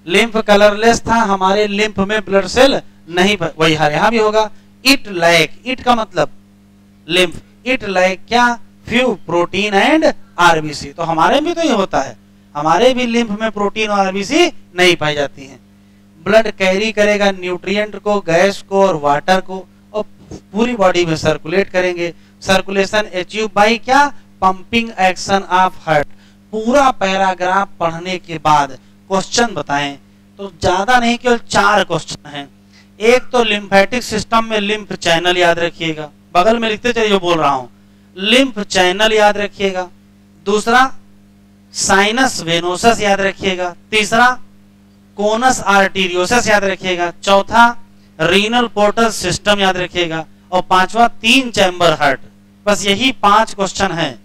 लिम्फ कलरलेस था, हमारे लिम्फ में ब्लड सेल नहीं, वही यहां भी होगा। इट लाइक, इट का मतलब लिम्फ, इट लाइक क्या? Few protein and RBC. तो हमारे भी तो ये होता है, हमारे भी लिम्फ में प्रोटीन और आरबीसी नहीं पाई जाती हैं। ब्लड कैरी करेगा न्यूट्रिएंट को, गैस को और वाटर को, और पूरी बॉडी में सर्कुलेट करेंगे। सर्कुलेशन अचीव बाय क्या? Pumping action of heart. पूरा पैराग्राफ पढ़ने के बाद क्वेश्चन बताएं, तो ज्यादा नहीं, केवल 4 क्वेश्चन हैं। एक तो लिम्फेटिक सिस्टम में लिम्फ चैनल याद रखिएगा, बगल में लिखते चलिए जो बोल रहा हूं, लिम्फ चैनल याद रखिएगा। दूसरा साइनस वेनोसस याद रखिएगा, तीसरा कोनस आर्टीरियोसस याद रखिएगा, चौथा रीनल पोर्टल सिस्टम याद रखिएगा, और पांचवा 3 चैम्बर हार्ट। बस यही 5 क्वेश्चन हैं।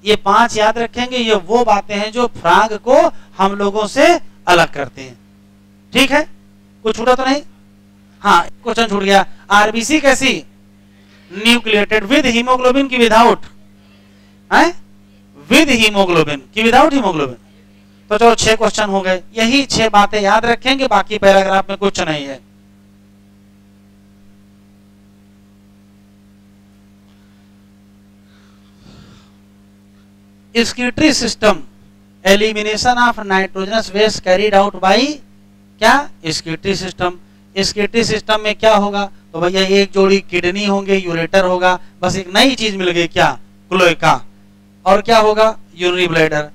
ये 5 याद रखेंगे। ये वो बातें हैं जो फ्राग को हम लोगों से अलग करते हैं। ठीक है, कुछ छूटा तो नहीं? हाँ, क्वेश्चन छूट गया। आरबीसी कैसी? न्यूक्लिएटेड विद हीमोग्लोबिन की विदाउट? है विद हीमोग्लोबिन की विदाउट हीमोग्लोबिन? तो चलो 6 क्वेश्चन हो गए। यही 6 बातें याद रखेंगे, बाकी पैराग्राफ में कुछ नहीं है। Excretory system, elimination of nitrogenous waste carried out by क्या? Excretory system. एक्सक्रीटरी सिस्टम में क्या होगा? तो भैया एक जोड़ी किडनी होंगे, यूरेटर होगा, बस एक नई चीज मिल गई, क्या? क्लोएका। और क्या होगा? Urinary bladder.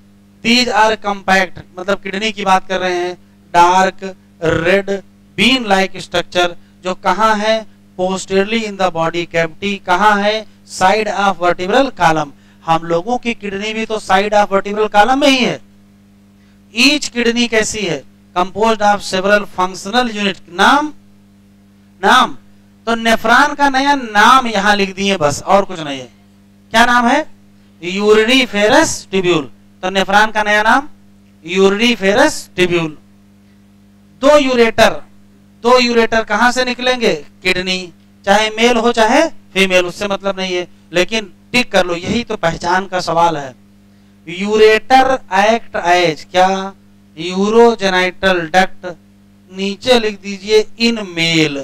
These are compact, मतलब किडनी की बात कर रहे हैं, dark red bean like structure, जो कहाँ है? Posteriorly in the body cavity. कहाँ है? Side of vertebral column. हम लोगों की किडनी भी तो साइड ऑफ वर्टिब्रल कॉलम में ही है। ईच किडनी कैसी है? Composed of several functional unit. नाम तो नेफ्रॉन का नया नाम यहां लिख दिए, बस और कुछ नहीं है। क्या नाम है? Uriniferous tubule. तो नेफ्रॉन का नया नाम यूरिनीफेरस ट्यूब्यूल। 2 यूरेटर कहां से निकलेंगे? किडनी, चाहे मेल हो चाहे फीमेल, उससे मतलब नहीं है, लेकिन टिक कर लो, यही तो पहचान का सवाल है। यूरेटर एक्ट एज क्या? Urogenital duct. नीचे लिख दीजिए इन मेल।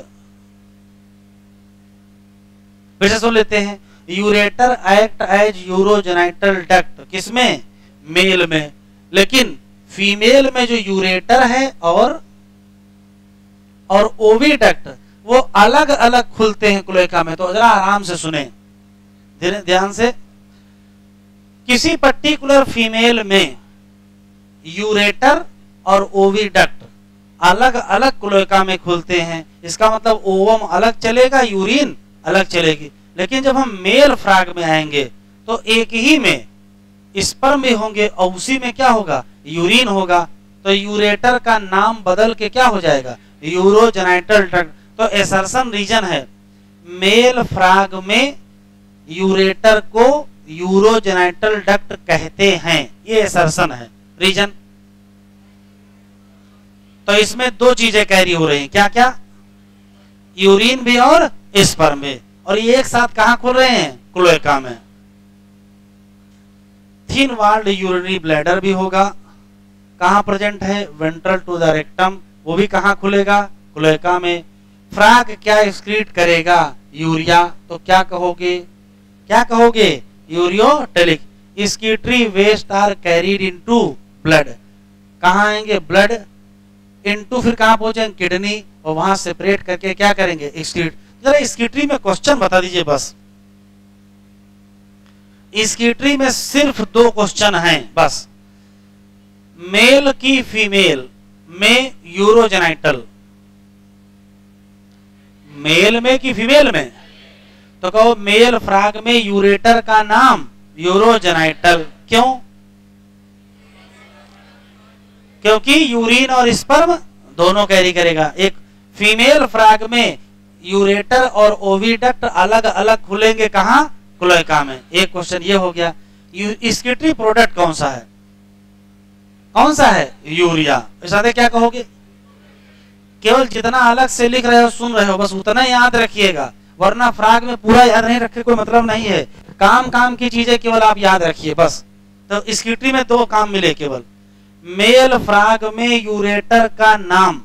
फिर से सुन लेते हैं। Ureter act as urogenital duct, किसमें? मेल में। लेकिन फीमेल में जो यूरेटर है और ओविडक्ट, वो अलग अलग खुलते हैं क्लोएका में। तो जरा आराम से सुने, ध्यान से। किसी पर्टिकुलर फीमेल में यूरेटर और ओविडक्ट अलग अलग क्लोएका में खुलते हैं। इसका मतलब ओवम अलग चलेगा, यूरिन अलग चलेगी। लेकिन जब हम मेल फ्राग में आएंगे तो एक ही में स्पर्म भी होंगे और उसी में क्या होगा? यूरिन होगा। तो यूरेटर का नाम बदल के क्या हो जाएगा? Urogenital duct. तो एसर्शन रीजन है, मेल फ्राग में यूरेटर को यूरोजेनाइटल डक्ट कहते हैं, ये एसर्शन है, रीजन। तो इसमें 2 चीजें कैरी हो रही हैं, क्या क्या? यूरिन भी और स्पर्म भी, और ये एक साथ कहां खुल रहे हैं? क्लोएका में। थिन वॉल्ड यूरिनरी ब्लैडर भी होगा, कहां प्रेजेंट है? वेंट्रल टू द रेक्टम, वो भी कहां खुलेगा? क्लोएका में। फ्राग क्या एक्सक्रीट करेगा? यूरिया। तो क्या कहोगे? Ureotelic. Excretory waste are carried into blood. कहां आएंगे? ब्लड इनटू, फिर कहां पहुंचेंगे? किडनी, और वहां सेपरेट करके क्या करेंगे? एक्सक्रीट। जरा एक्सक्रीटरी में क्वेश्चन बता दीजिए बस। एक्सक्रीटरी में सिर्फ 2 क्वेश्चन हैं बस। मेल की फीमेल में यूरोजेनाइटल, मेल में कि फीमेल में? तो कहो मेल फ्राग में यूरेटर का नाम यूरोजेनाइटल। क्यों? क्योंकि यूरिन और स्पर्म दोनों कैरी करेगा। एक फीमेल फ्राग में यूरेटर और ओविडक्ट अलग अलग खुलेंगे, कहां? क्लोएका में। एक क्वेश्चन ये हो गया। एक्सक्रीटरी प्रोडक्ट कौन सा है? यूरिया। इस क्या कहोगे? केवल जितना अलग से लिख रहे हो, सुन रहे हो, बस उतना याद रखिएगा, वरना फ्राग में पूरा याद नहीं रखे कोई मतलब नहीं है। काम की चीजें केवल आप याद रखिए बस। तो एक्सक्रीटरी में 2 काम मिले केवल। मेल फ्राग में यूरेटर का नाम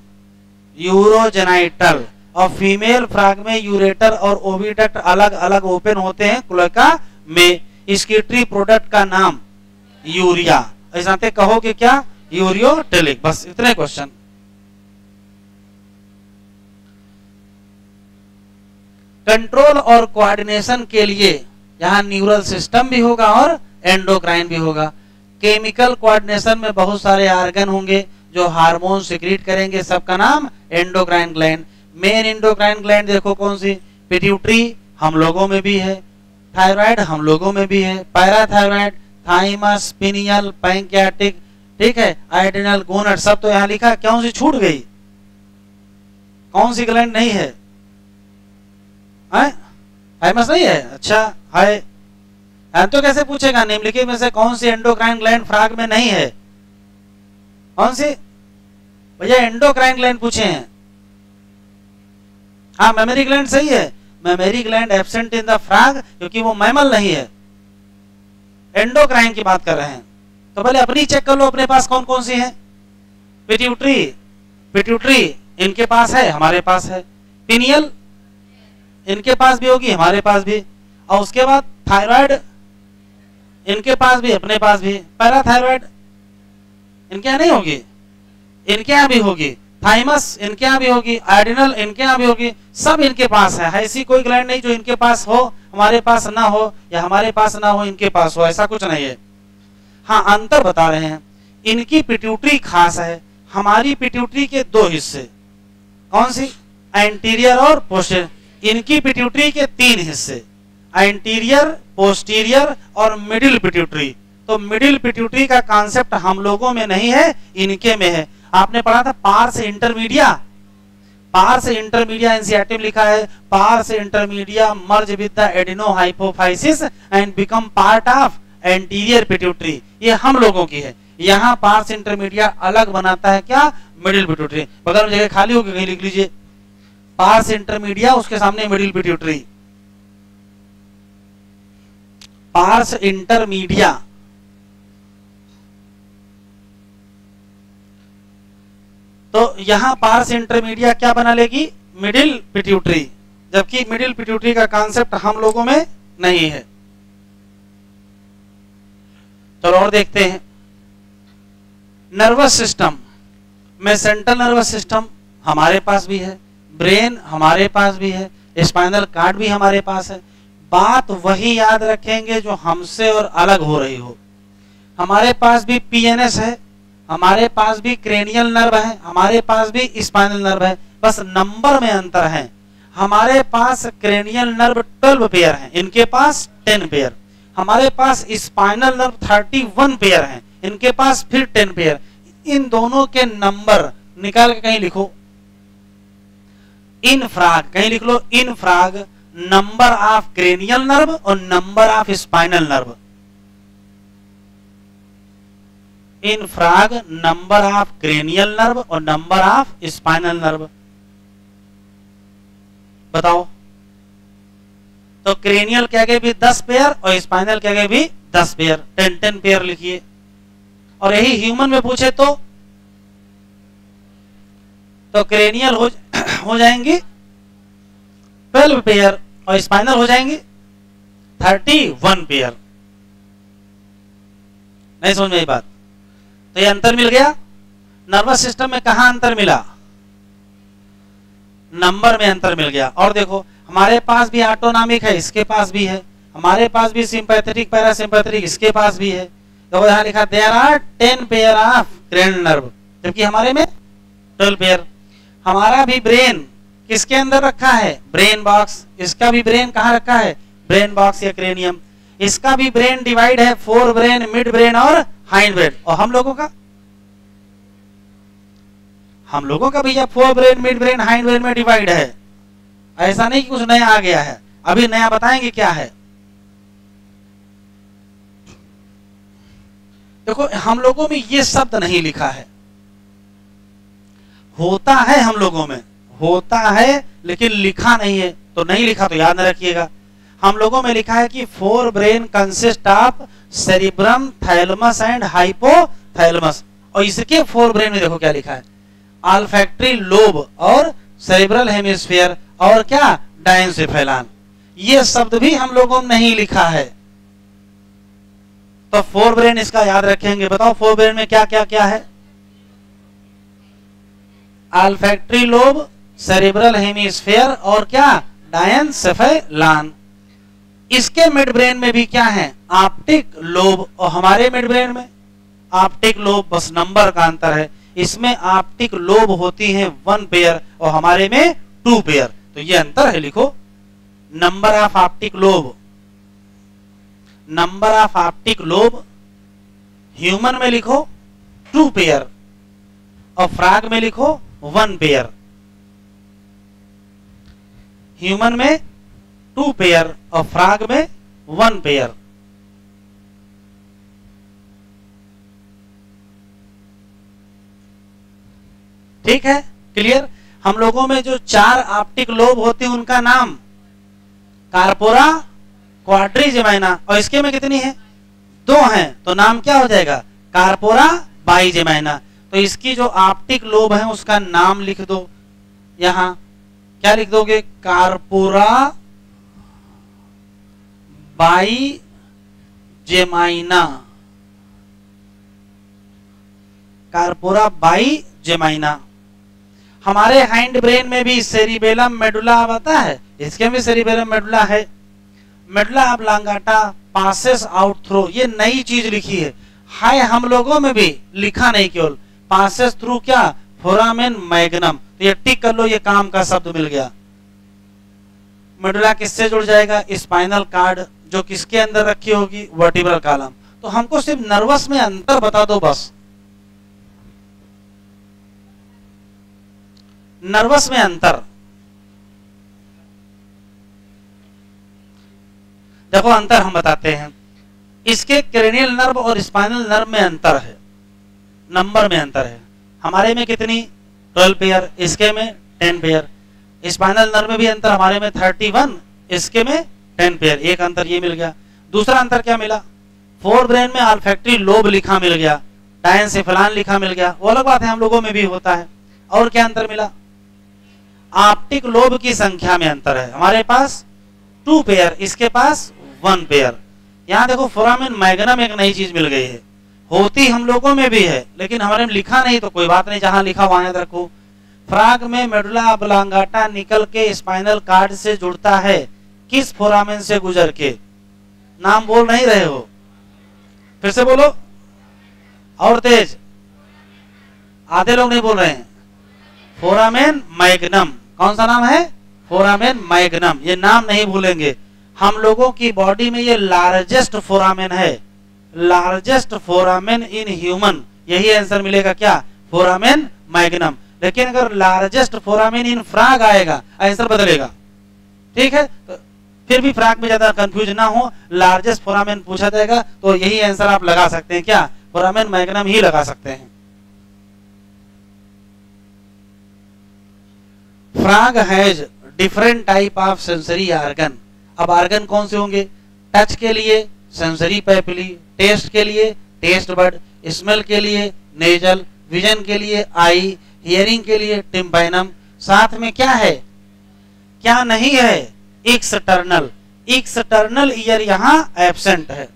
यूरोजेनाइटल, और फीमेल फ्राग में यूरेटर और ओविडक्ट अलग अलग ओपन होते हैं क्लोएका में। एक्सक्रीटरी प्रोडक्ट का नाम यूरिया। ऐसा कहोगे क्या? यूरियोटेलिक। बस इतने क्वेश्चन। कंट्रोल और कोऑर्डिनेशन के लिए यहां न्यूरल सिस्टम भी होगा और एंडोक्राइन भी होगा। केमिकल कोऑर्डिनेशन में बहुत सारे आर्गन होंगे जो हार्मोन सिक्रीट करेंगे, सबका नाम endocrine gland. Main endocrine gland देखो कौन सी? पिट्यूटरी हम लोगों में भी है, थायराइड हम लोगों में भी है, पैराथायराइड, थाइमस, पिनियल, पैंक्रियाटिक, ठीक है, एड्रिनल, गोनड, सब तो यहाँ लिखा है। कौन सी छूट गई? कौन सी ग्लैंड नहीं है? थाइमस नहीं है? अच्छा है तो कैसे पूछेगा? निम्नलिखित में से कौन सी एंडोक्राइन ग्लैंड फ्रॉग में नहीं है? कौन सी भैया? एंडोक्राइन ग्लैंड पूछे हैं। हाँ, मेमरी ग्लैंड सही है। Mammary gland absent in the frog क्योंकि वो मैमल नहीं है। एंडोक्राइन की बात कर रहे हैं तो पहले अपनी चेक कर लो अपने पास कौन कौन सी है। पिट्यूटरी इनके पास है, हमारे पास है। पिनियल इनके पास भी होगी, हमारे पास भी। और उसके बाद थायराइड इनके पास भी, अपने पास भी। पैराथायराइड इनके यहाँ नहीं होगी, इनके यहाँ भी होगी। थाइमस इनके यहाँ भी होगी, एड्रिनल इनके यहाँ भी होगी, सब इनके पास है। ऐसी कोई ग्लैंड नहीं जो इनके पास हो हमारे पास ना हो, या हमारे पास ना हो इनके पास हो, ऐसा कुछ नहीं है। हाँ, अंतर बता रहे हैं। इनकी पिट्यूटरी खास है, हमारी पिट्यूटरी के दो हिस्से। कौन सी? एंटीरियर और पोस्टीरियर। इनकी पिट्यूटरी के तीन हिस्से, एंटीरियर, पोस्टीरियर और मिडिल पिट्यूटरी। तो मिडिल पिट्यूटरी का कॉन्सेप्ट हम लोगों में नहीं है, इनके में है। आपने पढ़ा था pars intermedia. Pars intermedia NCERT में लिखा है, pars intermedia merge with the adenohypophysis and become part of anterior pituitary. ये हम लोगों की है। यहाँ पार्स इंटरमीडिया अलग बनाता है क्या? Middle pituitary. बगल में जगह खाली होगी कहीं लिख लीजिए, पार्स इंटरमीडिया, उसके सामने मिडिल पिट्यूटरी। पार्स इंटरमीडिया तो यहां पार्स इंटरमीडिया क्या बना लेगी? मिडिल पिट्यूटरी, जबकि मिडिल पिट्यूटरी का कॉन्सेप्ट हम लोगों में नहीं है। तो और देखते हैं नर्वस सिस्टम में। सेंट्रल नर्वस सिस्टम हमारे पास भी है, ब्रेन हमारे पास भी है, स्पाइनल कॉर्ड भी हमारे पास है। बात वही याद रखेंगे जो हमसे और अलग हो रही हो। हमारे पास भी पीएनएस है, हमारे पास भी क्रेनियल नर्व है, हमारे पास भी स्पाइनल नर्व है, बस नंबर में अंतर है। हमारे पास क्रेनियल नर्व 12 पेयर है, इनके पास 10 पेयर। हमारे पास स्पाइनल नर्व 31 पेयर है, इनके पास फिर 10 पेयर। इन दोनों के नंबर निकाल के कहीं लिखो। इन फ्रॉग कहीं लिख लो, in frog number of cranial nerve और number of spinal nerve. In frog number of cranial nerve और नंबर ऑफ स्पाइनल नर्व। बताओ तो क्रेनियल क्या गए भी 10 पेयर और स्पाइनल क्या गए भी 10 पेयर। 10 पेयर लिखिए। और यही ह्यूमन में पूछे तो क्रेनियल हो जाएंगी 12 पेयर और स्पाइनल हो जाएंगी 31 पेयर। नहीं समझ में आई बात? तो ये अंतर मिल गया। नर्वस सिस्टम में कहां अंतर मिला? नंबर में अंतर मिल गया। और देखो हमारे पास भी ऑटोनॉमिक है, इसके पास भी है। हमारे पास भी सिंपैथेटिक, पैरासिम्पैथेटिक, इसके पास भी है। तो यहां लिखा there are 10 pair of cranial nerve, जबकि हमारे में 12 पेयर। हमारा भी ब्रेन किसके अंदर रखा है? Brain box. इसका भी ब्रेन कहां रखा है? ब्रेन बॉक्स या क्रेनियम। इसका भी ब्रेन डिवाइड है, फोर ब्रेन, मिड ब्रेन और हाइंड ब्रेन। और हम लोगों का भैया fore brain, mid brain, hind brain में डिवाइड है। ऐसा नहीं कि कुछ नया आ गया है, अभी नया बताएंगे क्या है। देखो हम लोगों में ये शब्द नहीं लिखा है, होता है हम लोगों में, होता है लेकिन लिखा नहीं है। तो नहीं लिखा तो याद न रखिएगा। हम लोगों में लिखा है कि fore brain consist of cerebrum, thalamus and hypothalamus. और इसके फोर ब्रेन में देखो क्या लिखा है, ऑल्फैक्टरी लोब और सेरिब्रल हेमिस्फीयर और क्या, डायंसेफेलान। ये शब्द भी हम लोगों में नहीं लिखा है। तो फोर ब्रेन इसका याद रखेंगे। बताओ फोर ब्रेन में क्या क्या क्या है? ऑल्फैक्टरी लोब, सेरिब्रल हेमिस्फीयर और क्या, डायंसेफेलान। इसके मिड ब्रेन में भी क्या है, ऑप्टिक लोब। और हमारे मिड ब्रेन में ऑप्टिक लोब, बस नंबर का अंतर है। इसमें ऑप्टिक लोब होती है 1 पेयर और हमारे में 2 पेयर। तो ये अंतर है, लिखो number of optic lobe, number of optic lobe human में लिखो 2 पेयर और फ्रॉग में लिखो 1 पेयर। ह्यूमन में 2 पेयर और फ्रॉग में 1 पेयर। ठीक है, क्लियर। हम लोगों में जो 4 ऑप्टिक लोब होते हैं उनका नाम कार्पोरा, क्वाड्रिजेमाइना, और इसके में कितनी है? 2 हैं, तो नाम क्या हो जाएगा? कार्पोरा बाइजेमाइना। तो इसकी जो ऑप्टिक लोब है उसका नाम लिख दो। यहां क्या लिख दोगे? कार्पोरा बाइजेमाइना। कार्पोरा बाइजेमाइना। हमारे हाइंड ब्रेन में भी सेरिबेलम मेडुला आता है, इसके में सेरिबेलम मेडुला है। Medulla oblongata passes out through, ये नई चीज लिखी है हम लोगों में भी लिखा नहीं, केवल पासेस थ्रू क्या? Foramen magnum. तो ये टिक कर लो, ये काम का शब्द मिल गया। मेडुला किससे जुड़ जाएगा? स्पाइनल कार्ड, जो किसके अंदर रखी होगी? Vertebral column. तो हमको सिर्फ नर्वस में अंतर बता दो बस। नर्वस में अंतर देखो, अंतर हम बताते हैं। इसके क्रेनियल नर्व और स्पाइनल नर्व में अंतर है, नंबर में अंतर है। हमारे में कितनी? 12 पेयर, इसके में 10 पेयर। स्पाइनल नर्व में भी अंतर, हमारे में 31, इसके में 10 पेयर। एक अंतर ये मिल गया। दूसरा अंतर क्या मिला? फोर ब्रेन में ऑल्फैक्टरी लोब लिखा मिल गया, डायनसेफेलॉन लिखा मिल गया। वो अलग बात है, हम लोगों में भी होता है। और क्या अंतर मिला? ऑप्टिक लोब की संख्या में अंतर है। हमारे पास 2 पेयर, इसके पास 1 पेयर। यहां देखो फोरामेन मैग्नम एक नई चीज मिल गई है, होती हम लोगों में भी है लेकिन हमारे में लिखा नहीं, तो कोई बात नहीं, जहां लिखा वहां याद रखो। फ्रॉग में मेडुला ऑब्लांगाटा निकल के स्पाइनल कार्ड से जुड़ता है, किस फोरामेन से गुजर के? नाम बोल नहीं रहे हो, फिर से बोलो और तेज। आधे लोग नहीं बोल रहे हैं। Foramen magnum. कौन सा नाम है? Foramen magnum. ये नाम नहीं भूलेंगे। हम लोगों की बॉडी में ये लार्जेस्ट फोरामेन है, लार्जेस्ट फोरामेन इन ह्यूमन। यही आंसर मिलेगा क्या? Foramen magnum. लेकिन अगर लार्जेस्ट फोरामेन इन फ्रॉग आएगा, आंसर बदलेगा। ठीक है, तो फिर भी फ्रॉग में ज्यादा कंफ्यूज ना हो, लार्जेस्ट फोरामेन पूछा जाएगा तो यही आंसर आप लगा सकते हैं। क्या? फोरामेन मैग्नम ही लगा सकते हैं। Frog has different type of sensory organ. अब ऑर्गन कौन से होंगे? टच के लिए सेंसरी पैपिली, टेस्ट के लिए टेस्ट बड, स्मेल के लिए नेजल, विजन के लिए आई, हियरिंग के लिए टिम्पैनम। साथ में क्या है, क्या नहीं है? एक्सटर्नल। एक्सटर्नल ईयर यहाँ एब्सेंट है।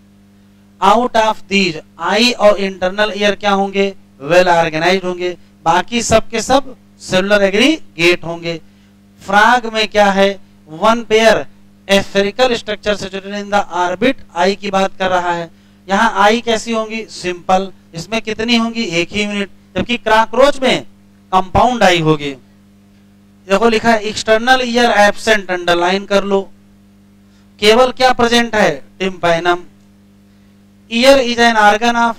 आउट ऑफ दीज आई और इंटरनल ईयर क्या होंगे? वेल ऑर्गेनाइज्ड होंगे। बाकी सब के सब सेलुलर एग्रीगेट होंगे। फ्रॉग में क्या है? 1 pair spherical structure situated in the orbit. Eye की बात कर रहा है। यहाँ आई कैसी होंगी? सिंपल। इसमें कितनी होंगी? एक ही यूनिट। जबकि कॉकरोच में कंपाउंड आई होगी। देखो लिखा है एक्सटर्नल ईयर एब्सेंट, अंडरलाइन कर लो। केवल क्या प्रेजेंट है? Tympanum. Year is an organ of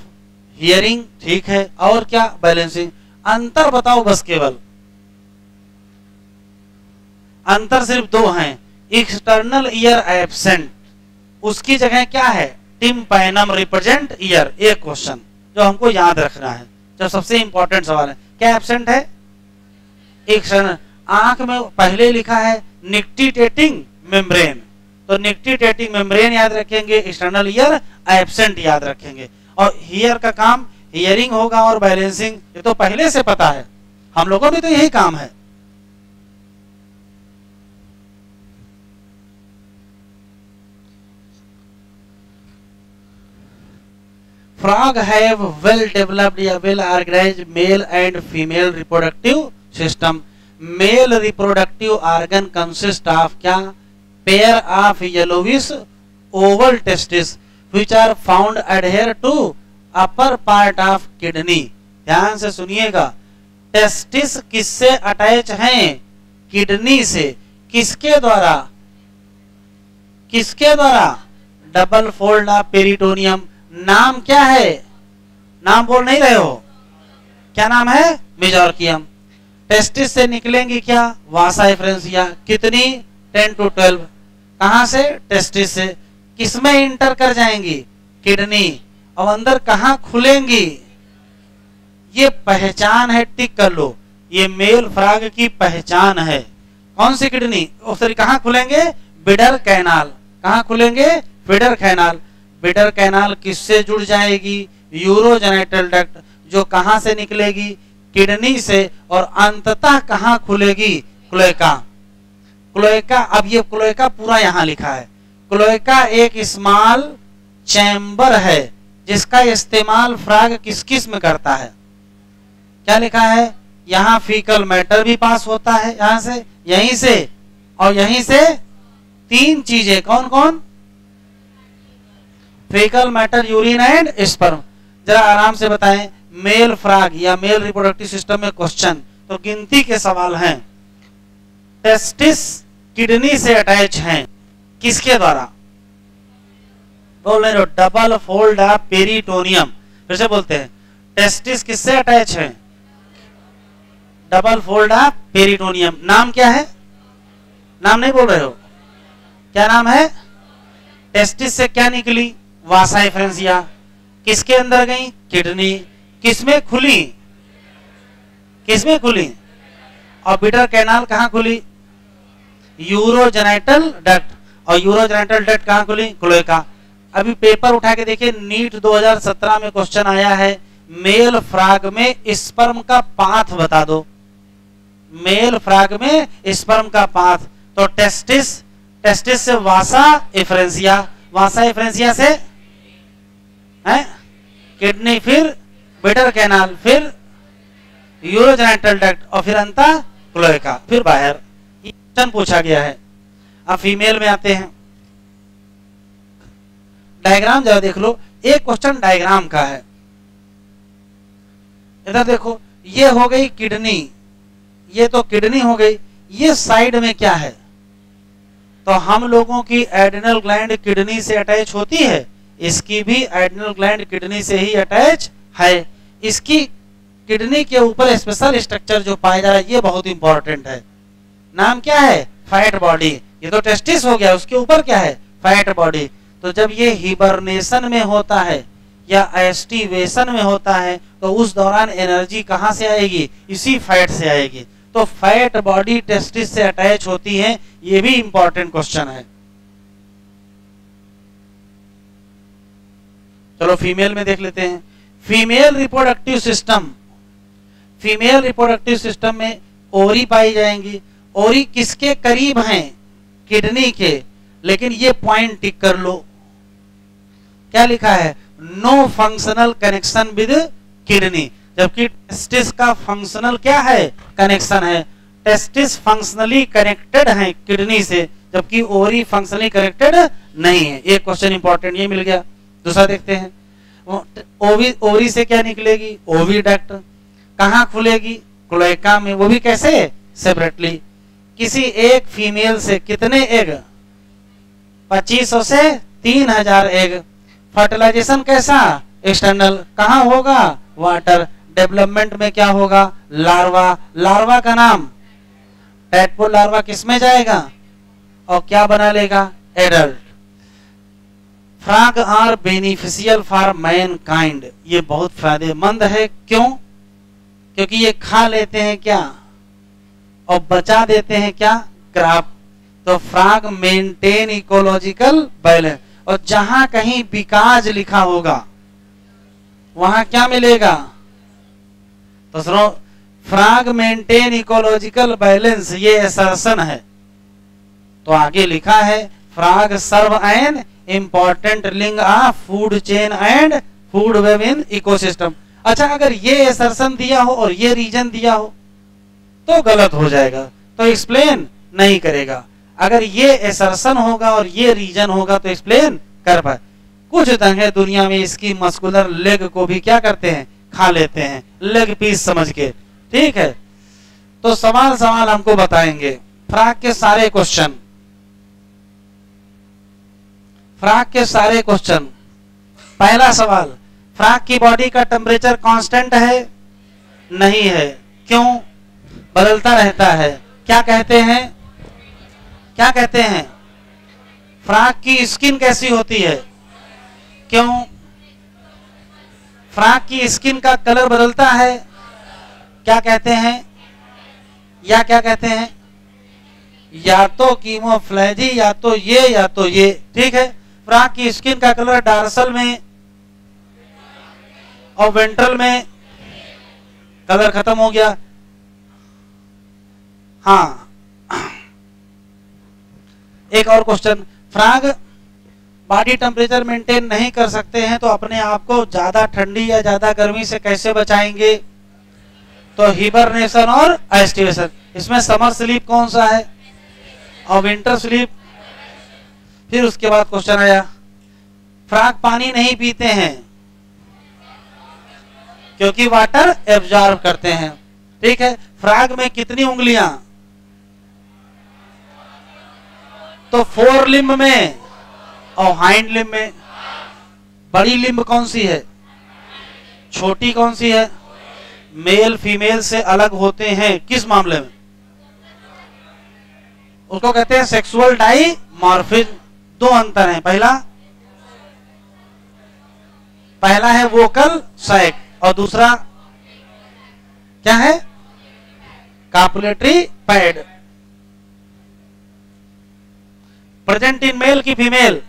hearing, ठीक है। और क्या? बैलेंसिंग। अंतर बताओ बस, केवल अंतर सिर्फ 2 हैं। एक्सटर्नल ईयर एब्सेंट, उसकी जगह क्या है? Tympanum represent year. एक क्वेश्चन जो हमको याद रखना है, जो सबसे इंपॉर्टेंट सवाल है, क्या एब्सेंट है? एक्सटर्नल। आंख में पहले लिखा है निक्टिटेटिंग मेम्ब्रेन, तो निक्टिटेटिंग मेम्ब्रेन याद रखेंगे, एक्सटर्नल ईयर एब्सेंट याद रखेंगे। और हियर का काम हियरिंग होगा और बैलेंसिंग, ये तो पहले से पता है, हम लोगों में तो यही काम है। Frog have well developed या well organized male and female reproductive system. Male reproductive organ consist of क्या? Pair of yellowish oval testes which are found adhere to upper part of kidney. ध्यान से सुनिएगा, टेस्टिस किससे attach हैं? Kidney से। किसके द्वारा? किसके द्वारा? Double fold of peritoneum. नाम क्या है? नाम बोल नहीं रहे हो, क्या नाम है? मेजोर्कियम। टेस्टिस से निकलेंगी क्या? वासा एफरेंसिया। कितनी? 10 to 12। कहां से? टेस्टिस से। किसमें इंटर कर जाएंगी? किडनी। अब अंदर कहां खुलेंगी? ये पहचान है, टिक कर लो, ये मेल फ्रॉग की पहचान है। कौन सी किडनी? सॉरी, कहां खुलेंगे? Bidder canal. कहां खुलेंगे? Bidder canal. बिडर कैनाल किससे जुड़ जाएगी? यूरोजेनिटल डक्ट, जो कहां से निकलेगी? किडनी से। और अंततः कहां खुलेगी? क्लोएका। क्लोएका, अब ये क्लोएका पूरा यहां लिखा है। क्लोएका एक स्मॉल चैम्बर है जिसका इस्तेमाल फ्रॉग किस किस में करता है? क्या लिखा है? यहां फीकल मैटर भी पास होता है, यहां से, यहीं से और यहीं से। 3 चीजें, कौन कौन? Faecal matter, urine and sperm. जरा आराम से बताएं, मेल फ्रॉग या मेल रिप्रोडक्टिव सिस्टम में क्वेश्चन तो गिनती के सवाल हैं। टेस्टिस किडनी से अटैच हैं, किसके द्वारा? बोल रहे हो, डबल फोल्ड ऑफ पेरिटोनियम। फिर से बोलते हैं, टेस्टिस किससे अटैच है? Double fold of peritoneum. नाम क्या है? नाम नहीं बोल रहे हो, क्या नाम है? टेस्टिस से क्या निकली? वासा एफरेंसिया। किसके अंदर गई? किडनी। किसमें खुली? किसमें खुली? और बिडर कैनाल कहां खुली? Urogenital duct. और यूरोजेनिटल डक्ट कहां खुली? क्लोएका। अभी पेपर उठा के देखिए, नीट 2017 में क्वेश्चन आया है, मेल फ्रॉग में स्पर्म का पाथ बता दो। मेल फ्रॉग में स्पर्म का पाथ, तो टेस्टिस, टेस्टिस से वासा एफरेंसिया, वासा एफरेंसिया से है किडनी, फिर बिडर कैनाल, फिर यूरोजेनिटल डक्ट और फिर अंता क्लोएका, फिर बाहर। क्वेश्चन पूछा गया है। अब फीमेल में आते हैं। डायग्राम जरा देख लो, एक क्वेश्चन डायग्राम का है। इधर देखो, ये हो गई किडनी, ये तो किडनी हो गई। ये साइड में क्या है? तो हम लोगों की एड्रिनल ग्लैंड किडनी से अटैच होती है, इसकी भी एड्रिनल ग्लैंड किडनी से ही अटैच है। इसकी किडनी के ऊपर स्पेशल स्ट्रक्चर जो पाया जा रहा है, ये बहुत इंपॉर्टेंट है। नाम क्या है? Fat body. ये तो टेस्टिस हो गया, उसके ऊपर क्या है? Fat body. तो जब ये हिबरनेशन में होता है या एस्टिवेशन में होता है, तो उस दौरान एनर्जी कहां से आएगी? इसी फैट से आएगी। तो फैट बॉडी टेस्टिस से अटैच होती है, ये भी इंपॉर्टेंट क्वेश्चन है। चलो फीमेल में देख लेते हैं। Female reproductive system, female reproductive system में ओरी पाई जाएंगी। ओरी किसके करीब हैं? किडनी के। लेकिन ये पॉइंट टिक कर लो, क्या लिखा है? No functional connection with kidney. जबकि टेस्टिस का फंक्शनल क्या है? कनेक्शन है। टेस्टिस फंक्शनली कनेक्टेड है किडनी से, जबकि ओरी फंक्शनली कनेक्टेड नहीं है। एक क्वेश्चन इंपॉर्टेंट ये मिल गया। दूसरा देखते हैं, ओवी से क्या निकलेगी? ओविडक्ट। कहां खुलेगी? क्लोएका में, वो भी कैसे? सेपरेटली। किसी एक फीमेल से कितने एग? 2500 से 3000 एग। फर्टिलाइजेशन कैसा? एक्सटर्नल। कहां होगा? वाटर। डेवलपमेंट में क्या होगा? लार्वा। लार्वा का नाम? टैडपोल लार्वा किसमें जाएगा और क्या बना लेगा? Adult. Frog are beneficial for mankind. ये बहुत फायदेमंद है। क्यों? क्योंकि ये खा लेते हैं क्या और बचा देते हैं क्या? क्रॉप। तो फ्रॉग मेंटेन इकोलॉजिकल बैलेंस। और जहां कहीं बिकाज लिखा होगा वहां क्या मिलेगा? तो सुनो, फ्रॉग मेंटेन इकोलॉजिकल बैलेंस, ये असर्शन है। तो आगे लिखा है, frog serve an important link of food chain and food web in ecosystem. अच्छा, अगर ये असर्शन दिया हो और ये रीजन दिया हो तो गलत हो जाएगा, तो एक्सप्लेन नहीं करेगा। अगर ये असर्शन होगा और ये रीजन होगा तो एक्सप्लेन कर पाए। कुछ दंगे दुनिया में इसकी मस्कुलर लेग को भी क्या करते हैं? खा लेते हैं, लेग पीस समझ के। ठीक है, तो सवाल हमको बताएंगे। फ्रॉग के सारे क्वेश्चन, फ्रॉग के सारे क्वेश्चन। पहला सवाल, फ्रॉक की बॉडी का टेम्परेचर कांस्टेंट है? नहीं है। क्यों? बदलता रहता है। क्या कहते हैं? क्या कहते हैं? फ्रॉक की स्किन कैसी होती है? क्यों? फ्रॉक की स्किन का कलर बदलता है। क्या कहते हैं? या क्या कहते हैं? या तो कीमोफ्लेजी, या तो ये, या तो ये। ठीक है। फ्रॉक की स्किन का कलर डार्सल में और वेंट्रल में कलर खत्म हो गया। हाँ, एक और question. Frog body temperature maintain नहीं कर सकते हैं तो अपने आप को ज्यादा ठंडी या ज्यादा गर्मी से कैसे बचाएंगे? तो हिबरनेशन और एस्टिवेशन। इसमें समर स्लीप कौन सा है और विंटर स्लीप? फिर उसके बाद क्वेश्चन आया, फ्रॉग पानी नहीं पीते हैं क्योंकि वाटर एब्जॉर्ब करते हैं। ठीक है। फ्रॉग में कितनी उंगलियां? तो 4 लिम्ब में और हाइंड लिम्ब में। बड़ी लिम्ब कौन सी है? छोटी कौन सी है? मेल फीमेल से अलग होते हैं किस मामले में? उसको कहते हैं सेक्सुअल डाइमॉर्फिज्म। 2 अंतर हैं। पहला है वोकल सैक और दूसरा क्या है? Copulatory pad. Present in male की female?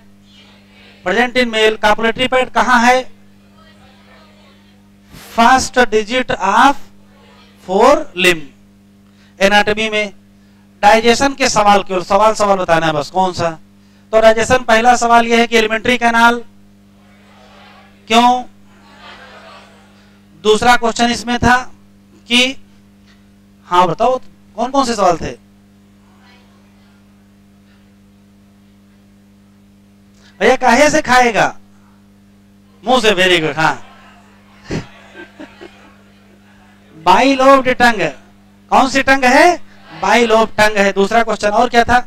Present in male. Copulatory pad कहां है? First digit of 4 limb. Anatomy में डाइजेशन के सवाल, केवल सवाल बताना है बस। कौन सा? तो डाइजेशन पहला सवाल यह है कि एलिमेंट्री कैनाल। क्यों? दूसरा क्वेश्चन इसमें था कि, हाँ बताओ कौन कौन से सवाल थे? भैया काहे से खाएगा? मुंह से। Very good. हाँ, बाइलोब्ड टंग। कौन सी टंग है? बाइलोब टंग है। दूसरा क्वेश्चन और क्या था?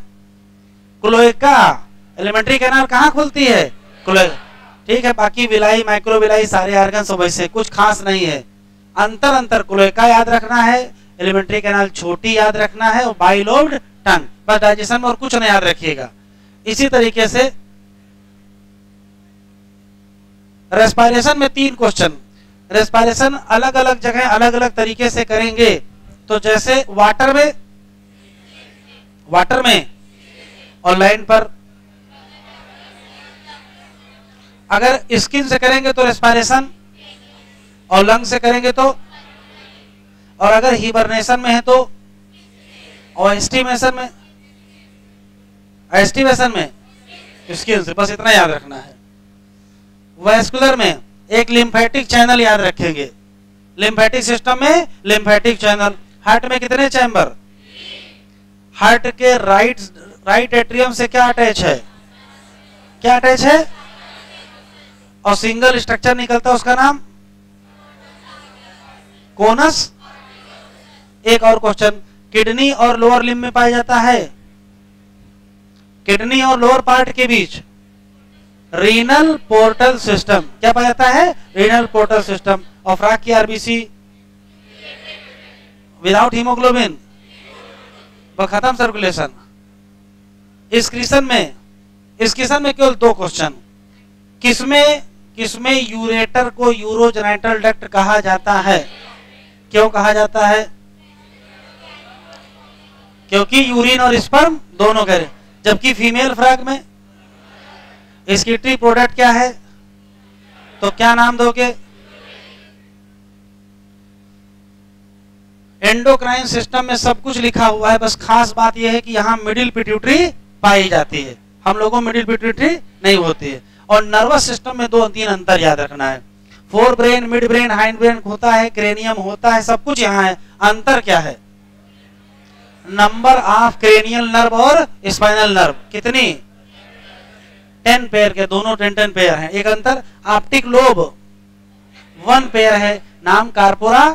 क्लोएका। एलिमेंट्री कैनाल कहाँ खुलती है? क्लोएका। ठीक है। बाकी विलाई, माइक्रोविलाई, सारे ऑर्गन्स वैसे कुछ खास नहीं है। अंतर क्लोएका याद रखना है, एलिमेंट्री कैनाल छोटी याद रखना है और बाइलोब्ड टंग। बस डाइजेशन में और कुछ नहीं याद रखिएगा। इसी तरीके से रेस्पिरेशन में 3 क्वेश्चन। रेस्पिरेशन अलग अलग जगह अलग अलग तरीके से करेंगे। तो जैसे वाटर में और लैंड पर। अगर स्किन से करेंगे तो रेस्पिरेशन, और लंग से करेंगे तो, और अगर हिबरनेशन में है तो, और एस्टिमेशन में स्किन से। बस इतना याद रखना है। वैस्कुलर में एक लिम्फेटिक चैनल याद रखेंगे। लिम्फेटिक सिस्टम में लिम्फेटिक चैनल। हार्ट में कितने चैम्बर? हार्ट के राइट एट्रियम से क्या अटैच है? क्या अटैच है? और सिंगल स्ट्रक्चर निकलता है, उसका नाम कोनस। एक और क्वेश्चन, किडनी और लोअर लिम्ब में पाया जाता है। किडनी और लोअर पार्ट के बीच रीनल पोर्टल सिस्टम। क्या पाया जाता है? Renal portal system. और फ्रॉग की आरबीसी विदाउट हीमोग्लोबिन, वह खत्म सर्कुलेशन। एक्सक्रीशन में केवल 2 क्वेश्चन। किसमें यूरेटर को यूरोजेनिटल डक्ट कहा जाता है? क्यों कहा जाता है? क्योंकि यूरिन और स्पर्म दोनों करें। जबकि फीमेल फ्रॉग में एक्सक्रीटरी प्रोडक्ट क्या है? तो क्या नाम दोगे? एंडोक्राइन सिस्टम में सब कुछ लिखा हुआ है। बस खास बात यह है कि यहाँ मिडिल पिट्यूटरी पाई जाती है। हम लोगों मिडिल पिट्यूटरी नहीं होती है। और नर्वस सिस्टम में 2-3 अंतर याद रखना है। 4 brain, mid brain, hind brain होता है, क्रेनियम होता है, सब कुछ यहाँ है। अंतर क्या है? नंबर ऑफ क्रेनियल नर्व और स्पाइनल नर्व। कितनी? 10 पेयर के, दोनों 10 पेयर हैं। एक अंतर, ऑप्टिक लोब 1 पेयर है, नाम कार्पोरा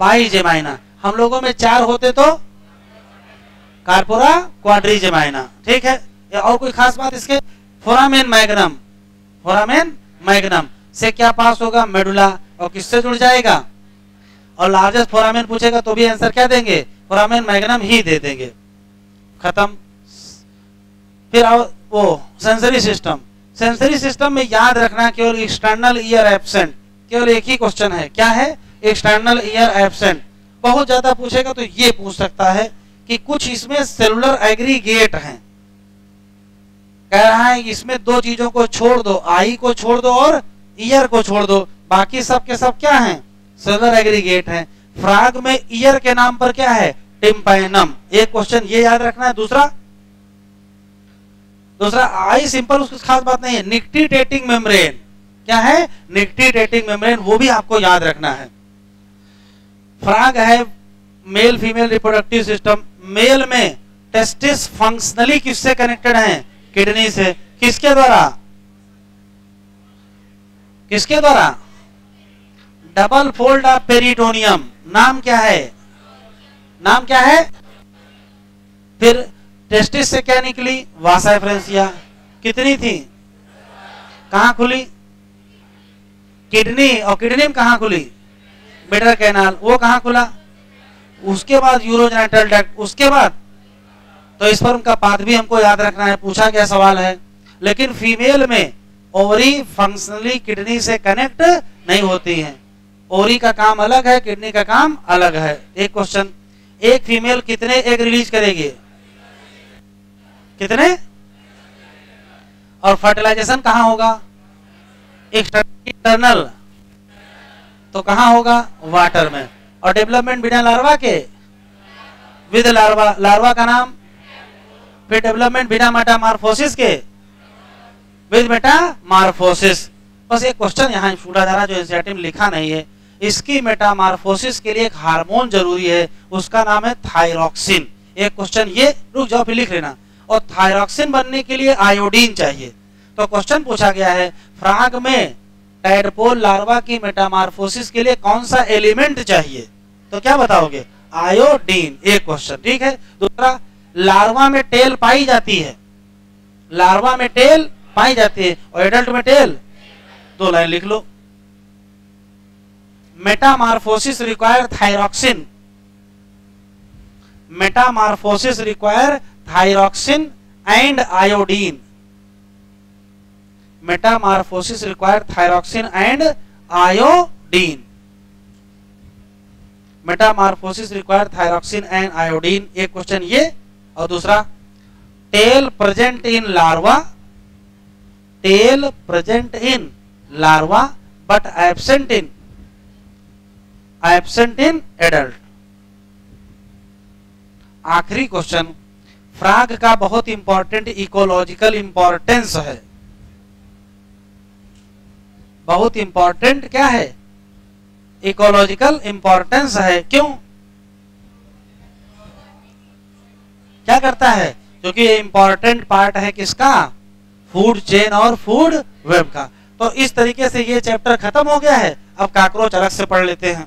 बाइजेमाइना। हम लोगों में 4 होते तो कार्पोरा क्वाड्रिजेमाइना। ठीक है। और कोई खास बात इसके? फोरामेन मैग्नम से क्या पास होगा, मेडुला, और किससे जुड़ जाएगा, और लार्जेस्ट फोरामेन पूछेगा तो भी आंसर क्या देंगे, फोरामेन मैग्नम ही दे देंगे, खत्म। फिर आओ वो सेंसरी सिस्टम। सेंसरी सिस्टम में याद रखना केवल एक्सटर्नल ईयर एब्सेंट, केवल एक ही क्वेश्चन है, क्या है, एक्सटर्नल ईयर एब्सेंट। बहुत ज्यादा पूछेगा तो ये पूछ सकता है कि कुछ इसमें सेलुलर एग्रीगेट हैं, कह रहा है इसमें दो चीजों को छोड़ दो, आई को छोड़ दो और ईयर को छोड़ दो, बाकी सब के सब क्या हैं, सेलुलर एग्रीगेट हैं। फ्रॉग में ईयर के नाम पर क्या है, टिम्पैनम, एक क्वेश्चन ये याद रखना है। दूसरा आई सिंपल, उसकी खास बात नहीं है, निक्टिडेटिंग मेम्ब्रेन, क्या है, निक्टिडेटिंग मेम्ब्रेन, वो भी आपको याद रखना है। फ्रॉग है male female reproductive system. Male में टेस्टिस फंक्शनली किससे कनेक्टेड है, किडनी से, किसके द्वारा, किसके द्वारा, डबल फोल्ड ऑफ पेरिटोनियम, नाम क्या है, नाम क्या है। फिर टेस्टिस से क्या निकली, वासा एफरेंसिया, कितनी थी, कहां खुली, किडनी, और किडनी में कहां खुली, बेटर कैनाल, वो कहां खुला, उसके बाद यूरोजेनिटल डक्ट, उसके बाद तो स्पर्म का पाथ भी हमको याद रखना है, पूछा गया सवाल है। लेकिन फीमेल में ओवरी फंक्शनली किडनी से कनेक्ट नहीं होती है, ओवरी का काम अलग है, किडनी का काम अलग है। एक क्वेश्चन, एक फीमेल कितने एग रिलीज करेगी, कितने, और फर्टिलाइजेशन कहां होगा, एक्सटर्नल, तो कहां होगा, वाटर में, और डेवलपमेंट बिना लार्वा के, विद लार्वा, लार्वा का नाम, फिर डेवलपमेंट बिना मेटामॉर्फोसिस के, विद मेटामॉर्फोसिस। बस एक क्वेश्चन यहाँ छूटा जा रहा जो एनसीईआरटी में लिखा नहीं है, इसकी मेटामॉर्फोसिस के लिए एक हार्मोन जरूरी है, उसका नाम है थायरॉक्सिन। एक क्वेश्चन ये, रुक जाओ फिर लिख लेना, और थायरॉक्सिन बनने के लिए आयोडीन चाहिए। तो क्वेश्चन पूछा गया है फ्रॉग में टैडपोल लार्वा की मेटामॉर्फोसिस के लिए कौन सा एलिमेंट चाहिए, तो क्या बताओगे, आयोडीन, एक क्वेश्चन, ठीक है। दूसरा, लार्वा में टेल पाई जाती है, लार्वा में टेल पाई जाती है, और एडल्ट में टेल, दो लाइन लिख लो। Metamorphosis require thyroxine, metamorphosis require thyroxine and iodine, metamorphosis require thyroxine and iodine, metamorphosis require thyroxine and iodine, एक क्वेश्चन ये। और दूसरा, tail present in larva, tail present in larva but absent in adult. आखिरी question, frog का बहुत important ecological importance है, बहुत important क्या है, इकोलॉजिकल इंपॉर्टेंस है, क्यों, क्या करता है, क्योंकि ये इंपॉर्टेंट पार्ट है किसका, फूड चेन और फूड वेब का। तो इस तरीके से ये चैप्टर खत्म हो गया है। अब कॉकरोच अलग से पढ़ लेते हैं।